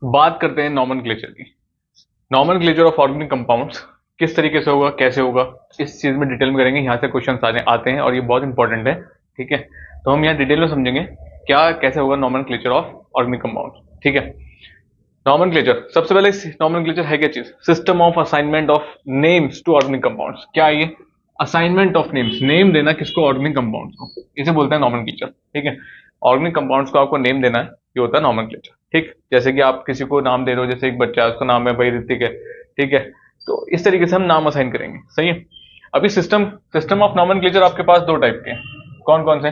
बात करते हैं नॉमेनक्लेचर की। नॉमेनक्लेचर ऑफ ऑर्गेनिक कंपाउंड्स किस तरीके से होगा, कैसे होगा, इस चीज में डिटेल में करेंगे। यहाँ से क्वेश्चन आते हैं और ये बहुत इंपॉर्टेंट है। ठीक है, तो हम यहाँ डिटेल में समझेंगे क्या कैसे होगा नॉमेनक्लेचर ऑफ ऑर्गेनिक कंपाउंड। ठीक है, नॉमेनक्लेचर सबसे पहले, नॉमेनक्लेचर है क्या चीज? System of assignment of names to organic compounds. क्या है ये? असाइनमेंट ऑफ नेम्स, नेम देना किसको? ऑर्गेनिक कंपाउंड्स को, इसे बोलते हैं नॉमेनक्लेचर। ठीक है, ऑर्गेनिक कंपाउंड्स को आपको नेम देना है, ये होता है नॉमेनक्लेचर। ठीक, जैसे कि आप किसी को नाम दे रहे हो, जैसे एक बच्चा है उसका नाम है भाई ऋतिक है। ठीक है, तो इस तरीके से हम नाम असाइन करेंगे। सही है। अभी सिस्टम सिस्टम ऑफ नॉमेनक्लेचर आपके पास दो टाइप के हैं। कौन कौन से?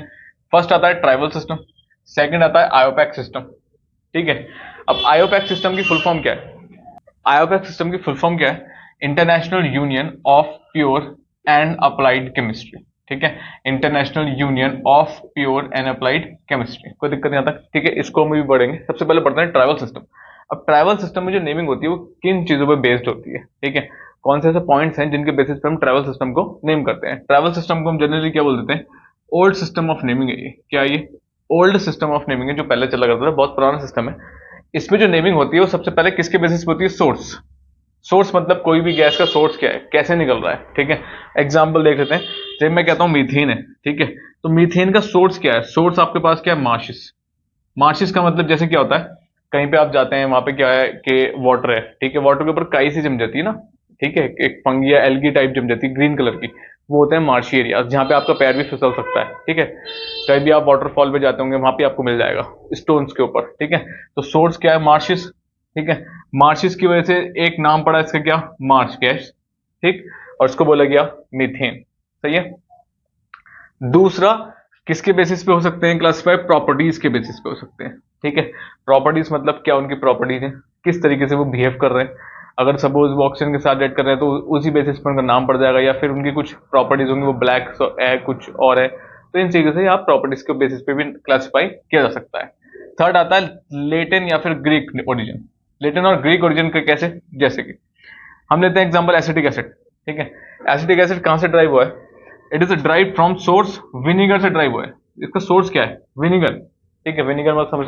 फर्स्ट आता है ट्राइबल सिस्टम, सेकंड आता है आयोपैक सिस्टम। ठीक है, अब आयोपैक सिस्टम की फुल फॉर्म क्या है? आयोपैक सिस्टम की फुल फॉर्म क्या है? International union of pure and applied chemistry. ठीक है, international union of pure and applied chemistry, कोई दिक्कत नहीं आता। ठीक है, इसको हम भी पढ़ेंगे। सबसे पहले पढ़ते हैं ट्राइबल सिस्टम। अब ट्राइबल सिस्टम में जो नेमिंग होती है वो किन चीजों पर बेस्ड होती है? ठीक है, कौन से ऐसे पॉइंट्स हैं जिनके बेसिस पे हम ट्राइबल सिस्टम को नेम करते हैं? ट्राइबल सिस्टम को हम जनरली क्या बोल देते हैं? ओल्ड सिस्टम ऑफ नेमिंग है ये। क्या है ये? ओल्ड सिस्टम ऑफ नेमिंग है, जो पहले चला करता था, बहुत पुराना सिस्टम है। इसमें जो नेमिंग होती है वो सबसे पहले किसके बेसिस पे होती है? सोर्स। सोर्स मतलब कोई भी गैस का सोर्स क्या है, कैसे निकल रहा है। ठीक है, एग्जाम्पल देख लेते हैं। जब मैं कहता हूं मीथेन है, ठीक है, तो मीथेन का सोर्स क्या है? सोर्स आपके पास क्या है? मार्शिस। मार्शिस का मतलब जैसे क्या होता है, कहीं पे आप जाते हैं, वहां पे क्या है कि वाटर है। ठीक है, वाटर के ऊपर काई सी जम जाती है ना। ठीक है, एक फंगी या एल्गी टाइप जम जाती है ग्रीन कलर की, वो होते हैं मार्शी एरिया, जहां पे आपका पैर भी फिसल सकता है। ठीक है, कहीं भी आप वाटरफॉल पे जाते होंगे, वहां पे आपको मिल जाएगा स्टोन्स के ऊपर। ठीक है, तो सोर्स क्या है? मार्शिस। ठीक है, मार्शिस की वजह से एक नाम पड़ा इसका, क्या? Marsh gas. ठीक, और इसको बोला गया मीथेन। सही है। दूसरा, किसके बेसिस पे हो सकते हैं क्लासिफाई? प्रॉपर्टीज के बेसिस पे हो सकते हैं। ठीक है, प्रॉपर्टीज मतलब क्या उनकी प्रॉपर्टीज है, किस तरीके से वो बिहेव कर रहे हैं। अगर सपोज वो ऑक्सीजन के साथ रेड कर रहे हैं तो उसी बेसिस पर उनका नाम पड़ जाएगा, या फिर उनकी कुछ प्रॉपर्टीज होंगी, वो ब्लैक है कुछ और है। तो इन तरीके से आप प्रॉपर्टीज के बेसिस पे भी क्लासिफाई किया जा सकता है। थर्ड आता है लेटिन या फिर ग्रीक ओरिजिन। लेटिन और ग्रीक ओरिजिन के कैसे? जैसे कि हम लेते हैं एग्जांपल एसिटिक एसिड। ठीक है, एसिटिक एसिड कहां से ड्राइव हुआ है? It is drive from source vinegar से ड्राइव हुआ है। इसका सोर्स क्या है? विनीगर। ठीक है, विनीगर मतलब समझ,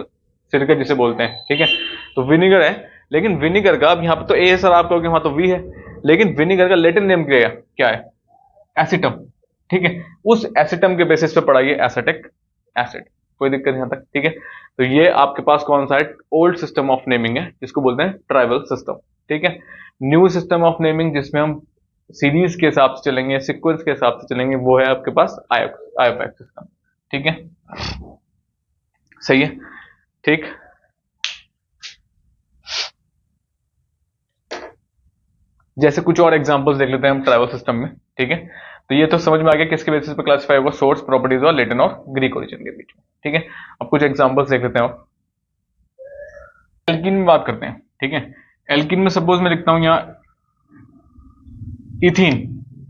सिरका जिसे बोलते हैं। ठीक है, तो विनीगर है, लेकिन विनीगर का अब यहाँ पे तो ए है सर, आप कहोगे वहां तो वी है, लेकिन विनीगर का लेटिन नेम क्या है? एसिटम। ठीक है, उस एसिटम के बेसिस पे पढ़ा ये एसिटिक एसिड, कोई दिक्कत यहाँ तक। ठीक है, तो ये आपके पास कौन सा है? ओल्ड सिस्टम ऑफ नेमिंग है, जिसको बोलते हैं ट्राइबल सिस्टम। ठीक है, न्यू सिस्टम ऑफ नेमिंग जिसमें हम सीरीज के हिसाब से चलेंगे, सीक्वेंस के हिसाब से चलेंगे, वो है आपके पास आयोपैक सिस्टम। ठीक है, सही है। ठीक, जैसे कुछ और एग्जांपल्स देख लेते हैं हम ट्राइबल सिस्टम में। ठीक है, तो ये तो समझ में आ गया किसके बेसिस पे क्लासिफाई होगा, सोर्स, प्रॉपर्टीज और लेटिन और ग्रीक ओरिजिन के बीच में। ठीक है, अब कुछ एग्जांपल्स देख लेते हैं और एल्किन में बात करते हैं। ठीक है, एल्किन में सपोज मैं लिखता हूं यहाँ इथीन।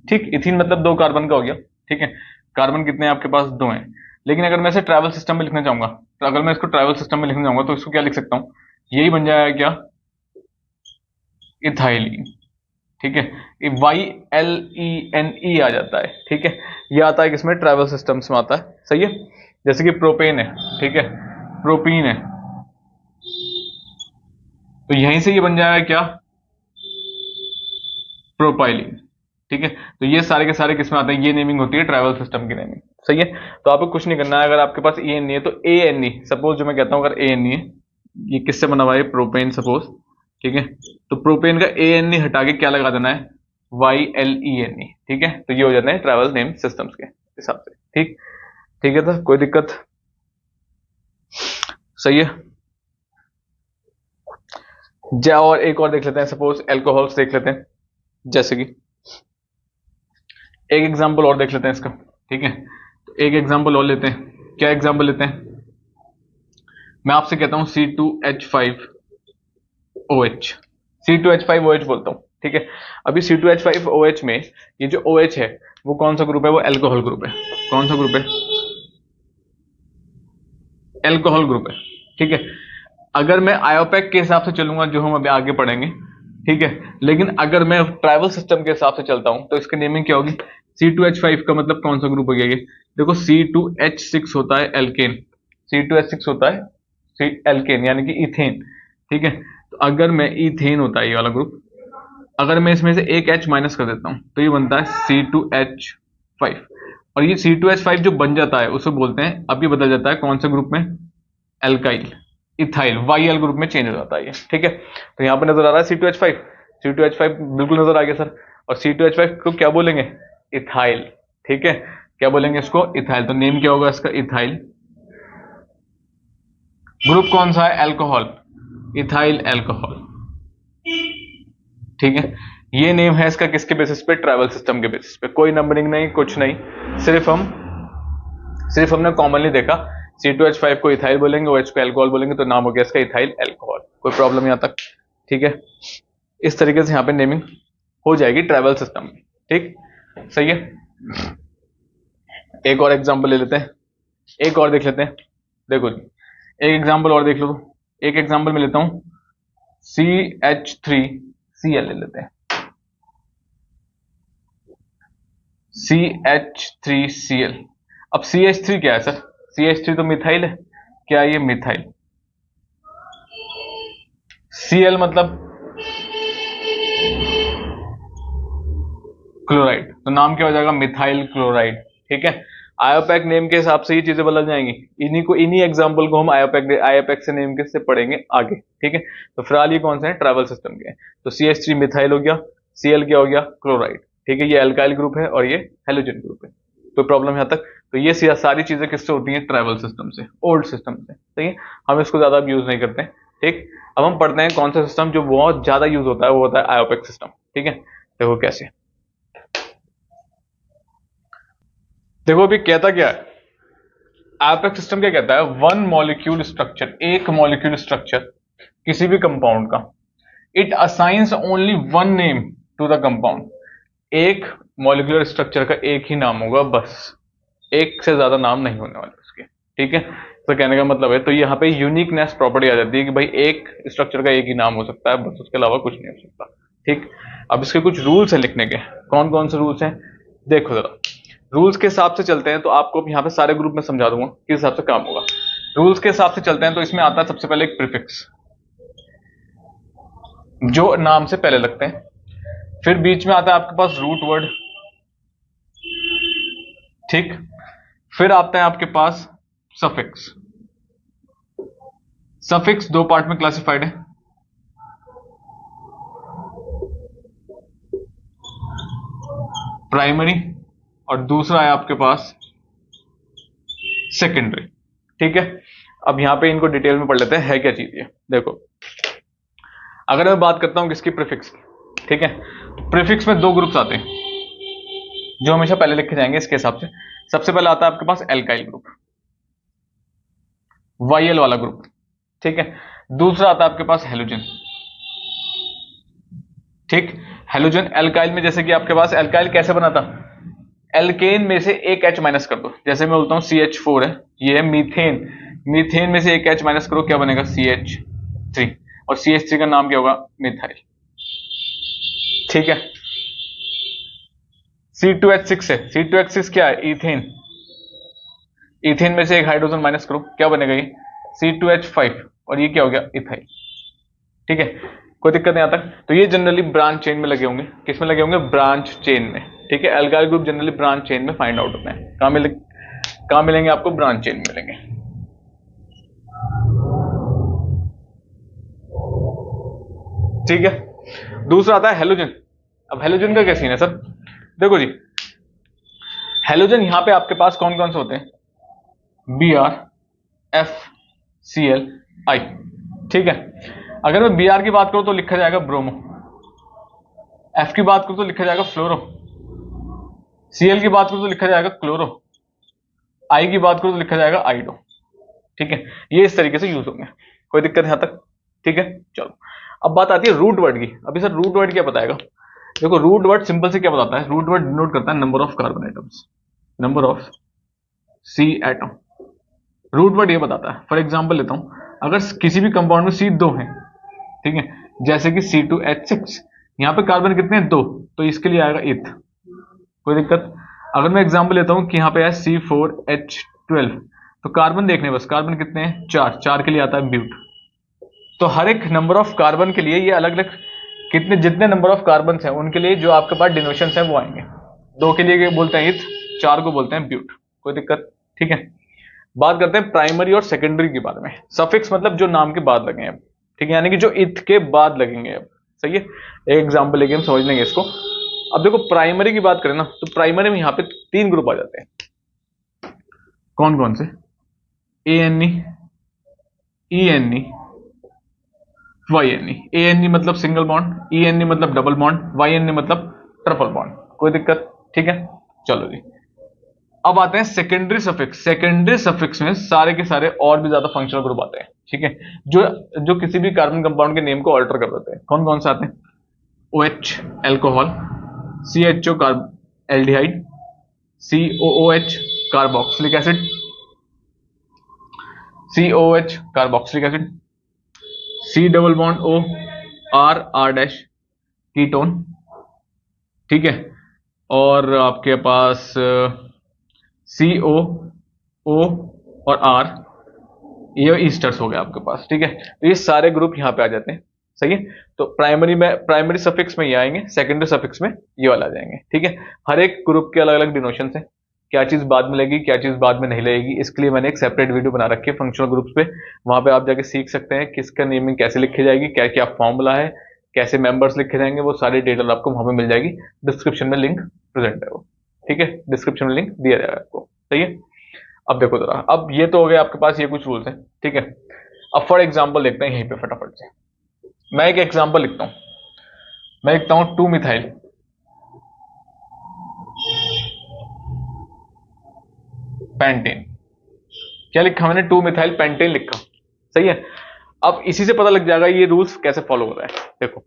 ठीक, इथीन मतलब दो कार्बन का हो गया। ठीक है, कार्बन कितने हैं आपके पास? दो हैं। लेकिन अगर मैं इसे ट्रैवल सिस्टम में लिखना चाहूंगा, तो अगर मैं इसको ट्रैवल सिस्टम में लिखना चाहूंगा तो इसको क्या लिख सकता हूँ? यही बन जाएगा क्या? इथाइलिन। ठीक है, Y L E N E आ जाता है। ठीक है, ये आता है किसमें? ट्रैवल सिस्टम्स में आता है। सही है, जैसे कि प्रोपेन है, ठीक है, प्रोपीन है, तो यहीं से ये बन जाएगा क्या? प्रोपाइलिन। ठीक है, तो ये सारे के सारे किसमें आते हैं? ये नेमिंग होती है ट्रैवल सिस्टम की नेमिंग। सही है, तो आपको कुछ नहीं करना है। अगर आपके पास ए एन ई है तो ए एन ई, सपोज जो मैं कहता हूं अगर ए एन ई है, ये किससे बना हुआ है? Propane suppose. ठीक है, तो प्रोपेन का ए एन ई हटा के क्या लगा देना है? Y L E N E. ठीक है, तो ये हो जाते हैं ट्रैवल नेम सिस्टम्स के हिसाब से। ठीक, ठीक है, तो कोई दिक्कत? सही है। जा और एक और देख लेते हैं, सपोज एल्कोहल्स देख लेते हैं। जैसे कि एक एग्जांपल और देख लेते हैं इसका। ठीक है, तो एक एग्जांपल और लेते हैं। क्या एग्जांपल लेते हैं? मैं आपसे कहता हूं C2H5OH। C2H5OH बोलता हूं। ठीक है, अभी C2H5OH में ये जो OH है वो कौन सा ग्रुप है? वो एल्कोहल ग्रुप है। कौन सा ग्रुप है? एल्कोहल ग्रुप है। ठीक है, अगर मैं आयोपैक के हिसाब से चलूंगा, जो हम अभी आगे पढ़ेंगे, ठीक है, लेकिन अगर मैं ट्राइबल सिस्टम के हिसाब से चलता हूं तो इसकी नेमिंग क्या होगी? C2H5 का मतलब कौन सा ग्रुप हो गया ये? देखो, C2H6 होता है एल्केन। C2H6 होता है एल्केन, यानी कि इथेन। ठीक है। तो अगर मैं इथेन होता है ये वाला ग्रुप, अगर मैं इसमें से एक H माइनस कर देता हूं तो ये बनता है C2H5, और ये C2H5 जो बन जाता है उसे बोलते हैं, अब ये बदल जाता है कौन से ग्रुप में, एल्काइल, इथाइल, YL ग्रुप में चेंज हो जाता है ये। ठीक है, तो यहाँ पे नजर आ रहा है C2H5, C2H5 बिल्कुल नजर आ गया सर। और C2H5 को क्या बोलेंगे, इथाइल। ठीक है, क्या बोलेंगे इसको, इथाइल। तो नेम क्या होगा इसका, इथाइल। ग्रुप कौन सा है, एल्कोहल, इथाइल एल्कोहल। ठीक है, ये नेम है इसका किसके बेसिस पे, ट्राइबल सिस्टम के बेसिस पे, कोई नंबरिंग नहीं, कुछ नहीं, सिर्फ हमने कॉमनली देखा C2H5 को इथाइल बोलेंगे, OH को एल्कोहल बोलेंगे, तो नाम हो गया इसका इथाइल एल्कोहल। कोई प्रॉब्लम यहां तक। ठीक है, इस तरीके से यहां पे नेमिंग हो जाएगी ट्राइबल सिस्टम में। ठीक, सही है। एक और एग्जांपल ले लेते हैं, एक और देख लेते हैं। देखो जी, एक एग्जांपल और देख लो। एक एग्जांपल में लेता हूं CH3Cl ले लेते हैं, CH3Cl। अब CH3 क्या है सर, CH3 तो मिथाइल है, क्या ये मिथाइल, Cl मतलब क्लोराइड, तो नाम क्या हो जाएगा, मिथाइल क्लोराइड। ठीक है, आयोपैक नेम के हिसाब से ये चीजें बदल जाएंगी, इन्हीं एग्जांपल को हम आयोपैक से नेम के से पढ़ेंगे आगे। ठीक है, तो फिलहाल ये कौन से हैं, ट्राइबल सिस्टम के हैं। तो CH3 मिथाइल हो गया, Cl क्या हो गया, क्लोराइड। ठीक है, ये अल्काइल ग्रुप है और ये हेलोजन ग्रुप है। कोई प्रॉब्लम यहां तक। तो ये सारी चीजें किससे होती हैं, ट्राइबल सिस्टम से, ओल्ड सिस्टम से। सही है, हम इसको ज्यादा यूज नहीं करते हैं। ठीक, अब हम पढ़ते हैं कौन सा सिस्टम जो बहुत ज्यादा यूज होता है, वो होता है आयोपैक सिस्टम। ठीक है, देखो कैसे, देखो अभी कहता क्या है, आयोपैक सिस्टम क्या कहता है, वन मॉलिक्यूल स्ट्रक्चर, एक मॉलिक्यूल स्ट्रक्चर किसी भी कंपाउंड का, it assigns only one name to the compound. एक मॉलिक्यूलर स्ट्रक्चर का एक ही नाम होगा बस, एक से ज्यादा नाम नहीं होने वाले उसके। ठीक है, तो कहने का मतलब है, तो यहाँ पे यूनिकनेस प्रॉपर्टी आ जाती है कि भाई एक स्ट्रक्चर का एक ही नाम हो सकता है बस, उसके अलावा कुछ नहीं हो सकता। ठीक, अब इसके कुछ रूल्स हैं लिखने के, कौन कौन से रूल्स हैं, देखो जरा। रूल्स के हिसाब से चलते हैं तो आपको यहाँ पे सारे ग्रुप में समझा दूंगा किस हिसाब से काम होगा। रूल्स के हिसाब से चलते हैं तो इसमें आता है सबसे पहले एक प्रीफिक्स, जो नाम से पहले लगते हैं। फिर बीच में आता है आपके पास रूट वर्ड। ठीक, फिर आता है आपके पास सफिक्स। सफिक्स दो पार्ट में क्लासिफाइड है, प्राइमरी और दूसरा है आपके पास सेकेंडरी। ठीक है, अब यहां पे इनको डिटेल में पढ़ लेते हैं, है क्या चीज ये। देखो, अगर मैं बात करता हूं किसकी, प्रीफिक्स की। ठीक है, प्रीफिक्स में दो ग्रुप्स आते हैं जो हमेशा पहले लिखे जाएंगे इसके हिसाब से। सबसे पहले आता है आपके पास एल्काइल ग्रुप, YL वाला ग्रुप। ठीक है, दूसरा आता है आपके पास हेलोजन। ठीक, हेलोजन एल्काइल में, जैसे कि आपके पास एल्काइल कैसे बना था, एल्केन में से एक H माइनस कर दो, जैसे मैं बोलता हूं CH4 है, ये है मीथेन, मीथेन में से एक H माइनस करो, क्या बनेगा, CH3, और CH3 का नाम क्या होगा, मिथाइल। ठीक है, C2H6 है, C2H6 क्या है, इथेन, इथेन में से एक हाइड्रोजन माइनस करो, क्या बनेगा ये, C2H5, और ये क्या हो गया, इथाइल। ठीक है, कोई दिक्कत नहीं आता। तो ये जनरली ब्रांच चेन में लगे होंगे, किस में लगे होंगे, ब्रांच चेन में। ठीक है, alkyl group generally branch chain में फाइंड आउट होते हैं। कहां मिलेंगे आपको, ब्रांच चेन में मिलेंगे। ठीक है, दूसरा आता है हेलोजन। अब हेलोजन का क्या सीन है सर, देखो जी, हेलोजन यहां पे आपके पास कौन कौन से होते हैं, BrFCl I। ठीक है, अगर मैं Br की बात करूं तो लिखा जाएगा ब्रोमो, F की बात करूं तो लिखा जाएगा फ्लोरो, Cl की बात करूं तो लिखा जाएगा क्लोरो, I की बात करूं तो लिखा जाएगा आइडो। ठीक है, ये इस तरीके से यूज होंगे, कोई दिक्कत यहां तक। ठीक है, चलो अब बात आती है रूट वर्ड की। अभी सर रूट वर्ड क्या बताएगा, देखो रूट वर्ड सिंपल से क्या बताता है, रूट वर्ड डिनोट करता है number of carbon atoms, number of C atom. Root word ये बताता है, फॉर एग्जांपल लेता हूं, अगर किसी भी कंपाउंड में C दो हैं, ठीक है, जैसे कि C2H6, यहां पे कार्बन कितने हैं, दो, तो इसके लिए आएगा इथ, कोई दिक्कत। अगर मैं एग्जांपल लेता हूं कि यहां पे है C4H12, तो कार्बन देखने बस, कार्बन कितने हैं, चार, चार के लिए आता है ब्यूट। तो हर एक नंबर ऑफ कार्बन के लिए ये अलग अलग कितने जितने नंबर ऑफ कार्बन हैं उनके लिए जो आपके पास डिनोशंस हैं वो आएंगे। दो के लिए बोलते हैं इथ, चार को बोलते हैं ब्यूट। कोई दिक्कत? ठीक है। बात करते हैं प्राइमरी और सेकेंडरी के बारे में। सफिक्स मतलब जो नाम के बाद लगे हैं, ठीक है, यानी कि जो इथ के बाद लगेंगे अब। सही है, एक एग्जाम्पल लेके हम समझ लेंगे इसको। अब देखो प्राइमरी की बात करें ना, तो प्राइमरी में यहाँ पे तीन ग्रुप आ जाते हैं। कौन कौन से? A N E N E, Y N E. A N E मतलब single bond, E N E मतलब double bond, Y N E मतलब ट्रिपल बॉन्ड। कोई दिक्कत? ठीक है, चलो जी। अब आते हैं सेकेंडरी सफिक्स। सेकेंडरी सफिक्स में सारे के सारे और भी ज्यादा फंक्शनल ग्रुप आते हैं, ठीक है, जो जो किसी भी कार्बन कंपाउंड के नेम को ऑल्टर कर देते हैं। कौन कौन से आते हैं? O H alcohol, C H O carb aldehyde, C O O H carboxylic acid, C O H carboxylic acid, C double bond O R R dash ketone, ठीक है, और आपके पास सी ओ ओ और आर, ये ईस्टर्स हो गए आपके पास। ठीक है, तो ये सारे ग्रुप यहाँ पे आ जाते हैं। सही है, तो प्राइमरी सफिक्स में ये आएंगे, सेकेंडरी सफिक्स में ये वाला आ जाएंगे। ठीक है, हर एक ग्रुप के अलग अलग डिनोशंस हैं, क्या चीज बाद में लगेगी क्या चीज बाद में नहीं लगेगी, इसके लिए मैंने एक सेपरेट वीडियो बना रखी है फंक्शनल ग्रुप्स पे। वहां पे आप जाके सीख सकते हैं किसका नेमिंग कैसे लिखी जाएगी, क्या क्या फॉर्मूला है, कैसे मेंबर्स लिखे जाएंगे, वो सारी डिटेल आपको वहां पे मिल जाएगी। डिस्क्रिप्शन में लिंक प्रेजेंट है वो, ठीक है, डिस्क्रिप्शन में लिंक दिया जाएगा आपको। सही है, अब देखो जरा, अब ये तो हो गया आपके पास ये कुछ रूल्स हैं। ठीक है, अब फॉर एग्जाम्पल देखते हैं यहीं पे फटाफट से। मैं एक एग्जाम्पल लिखता हूं, मैं लिखता हूं 2 मिथाइल पेंटेन। क्या लिखा मैंने? 2 मिथाइल पेंटेन लिखा। सही है, अब इसी से पता लग जाएगा ये रूल्स कैसे फॉलो हो रहा है। देखो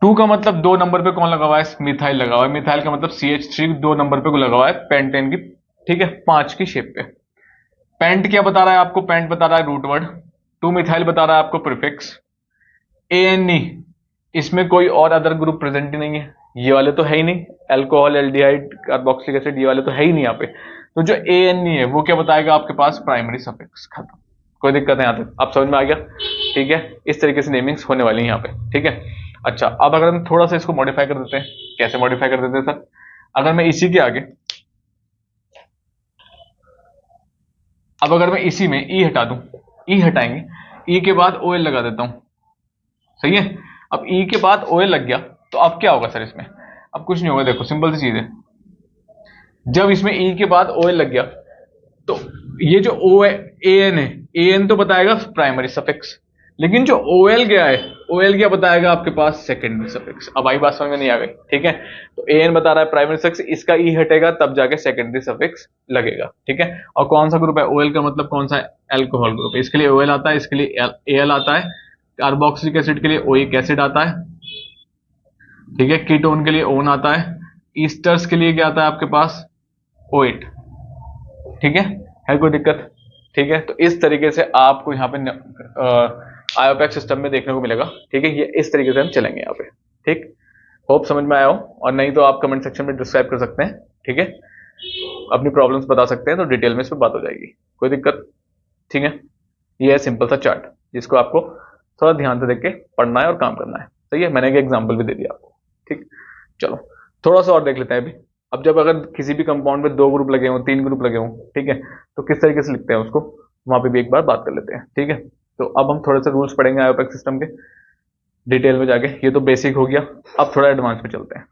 2 का मतलब 2 नंबर पे कौन लगा हुआ है? मिथाइल लगा हुआ है। मिथाइल का मतलब CH3 2 नंबर पे को लगा हुआ है पेंटेन की, ठीक है, 5 की शेप पे। पेंट क्या बता रहा है आपको? पेंट बता रहा है रूट वर्ड। 2 मिथाइल बता रहा है आपको प्रीफिक्स। ANE, इसमें कोई और अदर ग्रुप प्रेजेंट ही नहीं है, ये वाले तो है ही नहीं, अल्कोहल एल्डिहाइड कार्बोक्सिलिक एसिड ये वाले तो है ही नहीं यहाँ पे। तो जो ANE है वो क्या बताएगा आपके पास? Primary suffix. खत्म, कोई दिक्कत है यहाँ तक? आप समझ में आ गया? ठीक है, इस तरीके से नेमिंग्स होने वाली है यहाँ पे। ठीक है, अच्छा अब अगर हम थोड़ा सा इसको मॉडिफाई कर देते हैं, कैसे मॉडिफाई कर देते हैं सर? अगर मैं इसी के आगे, अब अगर मैं इसी में ई हटा दूं, ई हटाएंगे, ई के बाद OL लगा देता हूं। सही है, अब ई के बाद OL लग गया तो अब क्या होगा सर इसमें? अब कुछ नहीं होगा, देखो सिंपल सी चीज है, जब इसमें ई के बाद OL लग गया तो ये जो ओ AN है, AN तो बताएगा प्राइमरी सफिक्स, लेकिन जो OL गया है, OL क्या बताएगा आपके पास? Secondary suffix. अब आई बात समझ में नहीं आ गई? ठीक है, तो AN बता रहा है प्राइमरी सफिक्स, इसका ई हटेगा तब जाके सेकेंडरी सफिक्स लगेगा। ठीक है, और कौन सा ग्रुप है? OL का मतलब कौन सा? एल्कोहल ग्रुप है, इसके लिए OL आता है, इसके लिए AL आता है। कार्बोक्सिलिक एसिड के लिए OIC एसिड आता है, ठीक है, कीटोन के लिए ओन आता है, ईस्टर्स के लिए क्या आता है आपके पास? OH। ठीक है कोई दिक्कत? ठीक है, तो इस तरीके से आपको यहाँ पे आयोपैक सिस्टम में देखने को मिलेगा। ठीक है, ये इस तरीके से हम चलेंगे यहाँ पे। ठीक, होप समझ में आया हो, और नहीं तो आप कमेंट सेक्शन में डिस्क्राइब कर सकते हैं। ठीक है, अपनी प्रॉब्लम्स बता सकते हैं, तो डिटेल में इस पर बात हो जाएगी, कोई दिक्कत? ठीक है, ये है सिंपल सा चार्ट जिसको आपको थोड़ा ध्यान से देख के पढ़ना है और काम करना है। सही है, मैंने एक एग्जाम्पल भी दे दिया आपको। ठीक, चलो थोड़ा सा और देख लेते हैं अभी। अब जब अगर किसी भी कंपाउंड में 2 ग्रुप लगे हों, 3 ग्रुप लगे हों, ठीक है, तो किस तरीके से लिखते हैं उसको, वहां पे भी एक बार बात कर लेते हैं। ठीक है, तो अब हम थोड़े से रूल्स पढ़ेंगे आयोपैक सिस्टम के डिटेल में जाके। ये तो बेसिक हो गया, अब थोड़ा एडवांस में चलते हैं,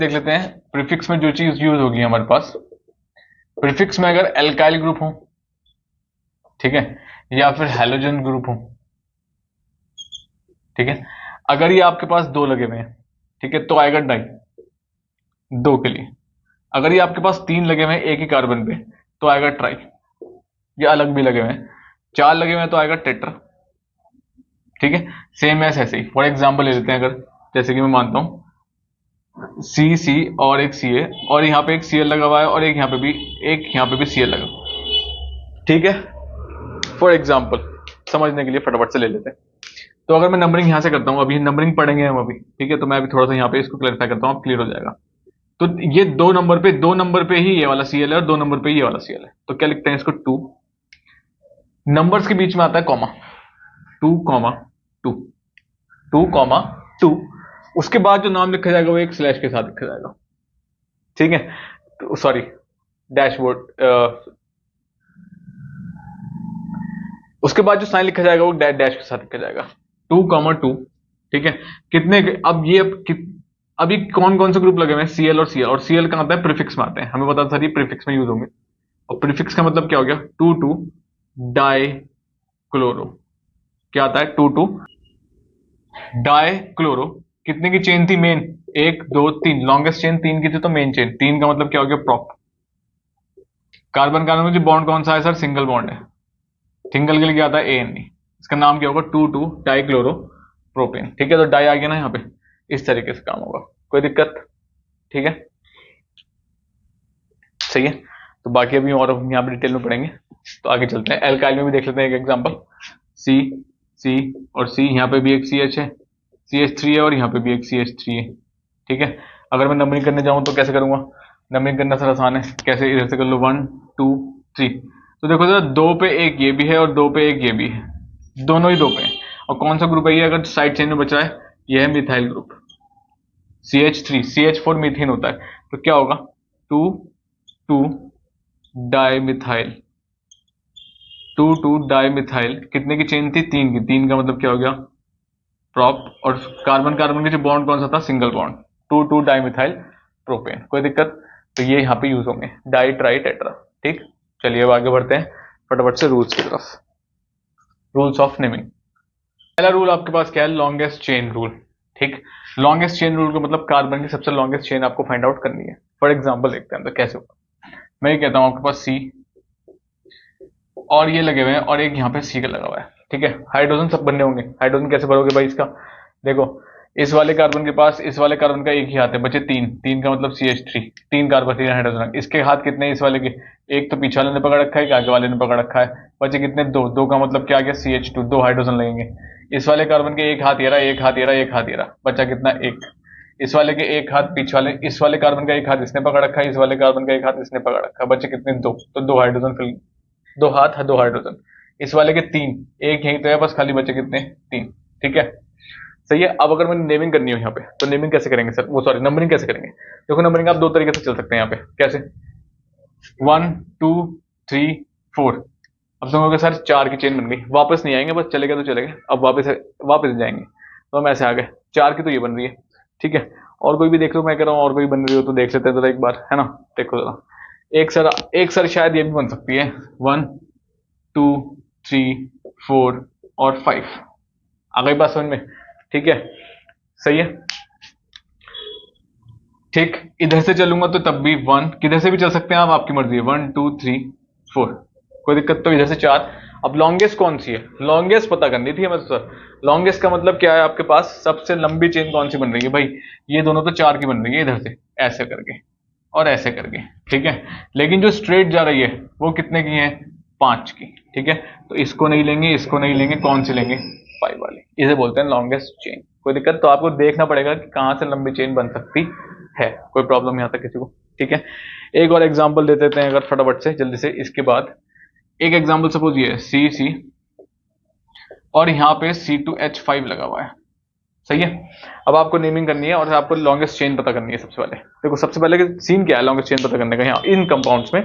देख लेते हैं प्रीफिक्स में जो चीज यूज होगी हमारे पास। प्रीफिक्स में अगर एल्काइल ग्रुप हो, ठीक है, या फिर हैलोजन ग्रुप हो, ठीक है, अगर ये आपके पास 2 लगे हुए हैं, ठीक है, तो आएगा डाई 2 के लिए। अगर ये आपके पास 3 लगे हुए हैं एक ही कार्बन पे तो आएगा ट्राई, ये अलग भी लगे हुए हैं। 4 लगे हुए हैं तो आएगा टेट्रा। ठीक है, सेम ऐसे ही फॉर एग्जाम्पल ले लेते हैं, अगर जैसे कि मैं मानता हूं C और एक Ca, और यहाँ पे एक Cl लगा हुआ है, और एक यहाँ पे भी Cl लगा। ठीक है, फॉर एग्जाम्पल समझने के लिए फटाफट से ले लेते हैं। तो अगर मैं नंबरिंग यहां से करता हूं, अभी नंबरिंग पढ़ेंगे हम अभी, ठीक है, तो मैं अभी थोड़ा सा यहाँ पे इसको क्लैरिफाई करता हूं, अब क्लियर हो जाएगा। तो ये 2 नंबर पे ही ये वाला Cl है, और 2 नंबर पे ही ये वाला Cl है, तो क्या लिखते हैं इसको? 2 नंबर्स के बीच में आता है कॉमा, 2, 2, 2, उसके बाद जो नाम लिखा जाएगा वो एक स्लैश के साथ लिखा जाएगा, ठीक है, तो सॉरी डैशबोर्ड, उसके बाद जो साइन लिखा जाएगा वो डैश के साथ लिखा जाएगा, 2, 2, ठीक है। कितने, अब ये अभी कौन कौन से ग्रुप लगे हुए हैं, सीएल और सीएल, और सीएल कहां आता है, प्रीफिक्स में आते हैं, हमें पता था ये प्रीफिक्स में यूज होंगे, और प्रीफिक्स का मतलब क्या हो गया, 2, 2 डाई क्लोरो, क्या आता है, 2, 2 डाई क्लोरो, कितने की चेन थी मेन, 1, 2, 3, लॉन्गेस्ट चेन 3 की थी, तो मेन चेन 3 का मतलब क्या हो गया, प्रॉप। कार्बन कार्बन में जो बॉन्ड कौन सा है सर, सिंगल बॉन्ड है, सिंगल के लिए क्या आता है, ANE, इसका नाम क्या होगा, 2, 2 डाइक्लोरो प्रोपेन, ठीक है, तो डाई आ गया ना यहाँ पे, इस तरीके से काम होगा, कोई दिक्कत, ठीक है, सही है। तो बाकी अभी और यहाँ पे डिटेल में पढ़ेंगे, तो आगे चलते हैं, एल्काइल में भी देख लेते हैं एक एग्जांपल, सी, सी और सी, यहाँ पे भी एक CH है, CH3 है, और यहाँ पे भी एक CH3 है, ठीक है। अगर मैं नंबरिंग करने जाऊं तो कैसे करूंगा, नंबरिंग करना सर आसान है, कैसे, इधर से कर लो 1, 2, 3, तो देखो सर 2 पे एक ये भी है और 2 पे एक ये भी है, दोनों ही 2 पे है, और कौन सा ग्रुप है ये, अगर साइड चेन में बच रहा है, ये है methyl group, CH3, CH4 methane होता है, तो क्या होगा, 2, 2 डाई मिथाइल, 2, 2 डाई मिथाइल, कितने की चेन थी, 3 की, 3 का मतलब क्या हो गया, प्रॉप, और कार्बन कार्बन के जो बॉन्ड कौन सा था, single bond, 2, 2 di methyl propane, कोई दिक्कत, तो ये यहाँ पे यूज होंगे, डाई ट्राई टेट्रा, ठीक। चलिए अब आगे बढ़ते हैं फटाफट से रूल्स की तरफ, रूल्स ऑफ नेमिंग। पहला रूल आपके पास क्या है, लॉन्गेस्ट चेन रूल, ठीक। लॉन्गेस्ट चेन रूल का मतलब कार्बन की सबसे लॉन्गेस्ट चेन आपको फाइंड आउट करनी है। फॉर एग्जांपल देखते हैं तो कैसे होगा, मैं ये कहता हूं आपके पास सी, और ये लगे हुए हैं, और एक यहाँ पे सी का लगा हुआ है, ठीक है, हाइड्रोजन सब बनने होंगे, हाइड्रोजन कैसे भरोगे भाई इसका, देखो इस वाले कार्बन के पास, इस वाले कार्बन का एक ही हाथ है, बचे 3, 3 का मतलब CH3, 3 कार्बन 3 हाइड्रोजन, इसके हाथ कितने इस वाले के, एक तो पीछे वाले ने पकड़ रखा है, एक आगे वाले ने पकड़ रखा है, बचे कितने, 2, 2 का मतलब क्या आ गया, CH2, 2 हाइड्रोजन लगेंगे, इस वाले कार्बन के एक हाथ ये रहा, एक हाथ ये रहा, एक हाथ ये रहा, बचा कितना, एक, इस वाले के एक हाथ पीछे वाले, इस वाले कार्बन का एक हाथ इसने पकड़ रखा है, इस वाले कार्बन का एक हाथ इसने पकड़ रखा है, बचे कितने, 2, तो 2 हाइड्रोजन फिल, 2 हाथ है, 2 हाइड्रोजन, इस वाले के 3, एक यहीं तो है, बस खाली बचे कितने, 3, ठीक है, सही है। अब अगर मैंने नेमिंग करनी हो यहाँ पे, तो नेमिंग कैसे करेंगे सर, वो सॉरी नंबरिंग कैसे करेंगे, देखो नंबरिंग आप 2 तरीके से चल सकते हैं यहाँ पे, कैसे, 1, 2, 3, 4, अब समझोगे सर 4 की चेन बन गई, वापस नहीं आएंगे, बस चलेगा तो चलेगा, अब वापस जाएंगे, तो हम ऐसे आ गए, 4 की तो ये बन रही है, ठीक है, और कोई भी देख लो, मैं कह रहा हूँ और कोई बन रही हो तो देख लेते हैं जरा एक बार, है ना, देखो जरा, एक सर शायद ये भी बन सकती है, 1, 2, 3, 4 और 5, आ गई बात समझ में, ठीक है, सही है, ठीक, इधर से चलूंगा तो तब भी 1, किधर से भी चल सकते हैं आप, आपकी मर्जी है, 1, 2, 3, 4, कोई दिक्कत, तो इधर से 4, अब लॉन्गेस्ट कौन सी है, लॉन्गेस्ट पता करनी थी हमें, तो सर लॉन्गेस्ट का मतलब क्या है, आपके पास सबसे लंबी चेन कौन सी बन रही है भाई, ये दोनों तो 4 की बन रही है, इधर से ऐसे करके और ऐसे करके, ठीक है, लेकिन जो स्ट्रेट जा रही है वो कितने की है, 5 की, ठीक है, तो इसको नहीं लेंगे, इसको नहीं लेंगे, कौन सी लेंगे, 5 वाली, इसे बोलते हैं लॉन्गेस्ट चेन, कोई दिक्कत, तो आपको देखना पड़ेगा कि कहां से लंबी चेन बन सकती है, कोई प्रॉब्लम यहाँ तक किसी को, ठीक है। एक और एग्जांपल दे देते हैं अगर फटाफट से जल्दी से, इसके बाद एक एग्जांपल सपोज ये है CC, और यहाँ पे C2H5 लगा हुआ है, सही है। अब आपको नेमिंग करनी है और आपको लॉन्गेस्ट चेन पता करनी है, सबसे पहले देखो, सबसे पहले सीन क्या है लॉन्गेस्ट चेन पता करने का, यहाँ इन कंपाउंड्स में,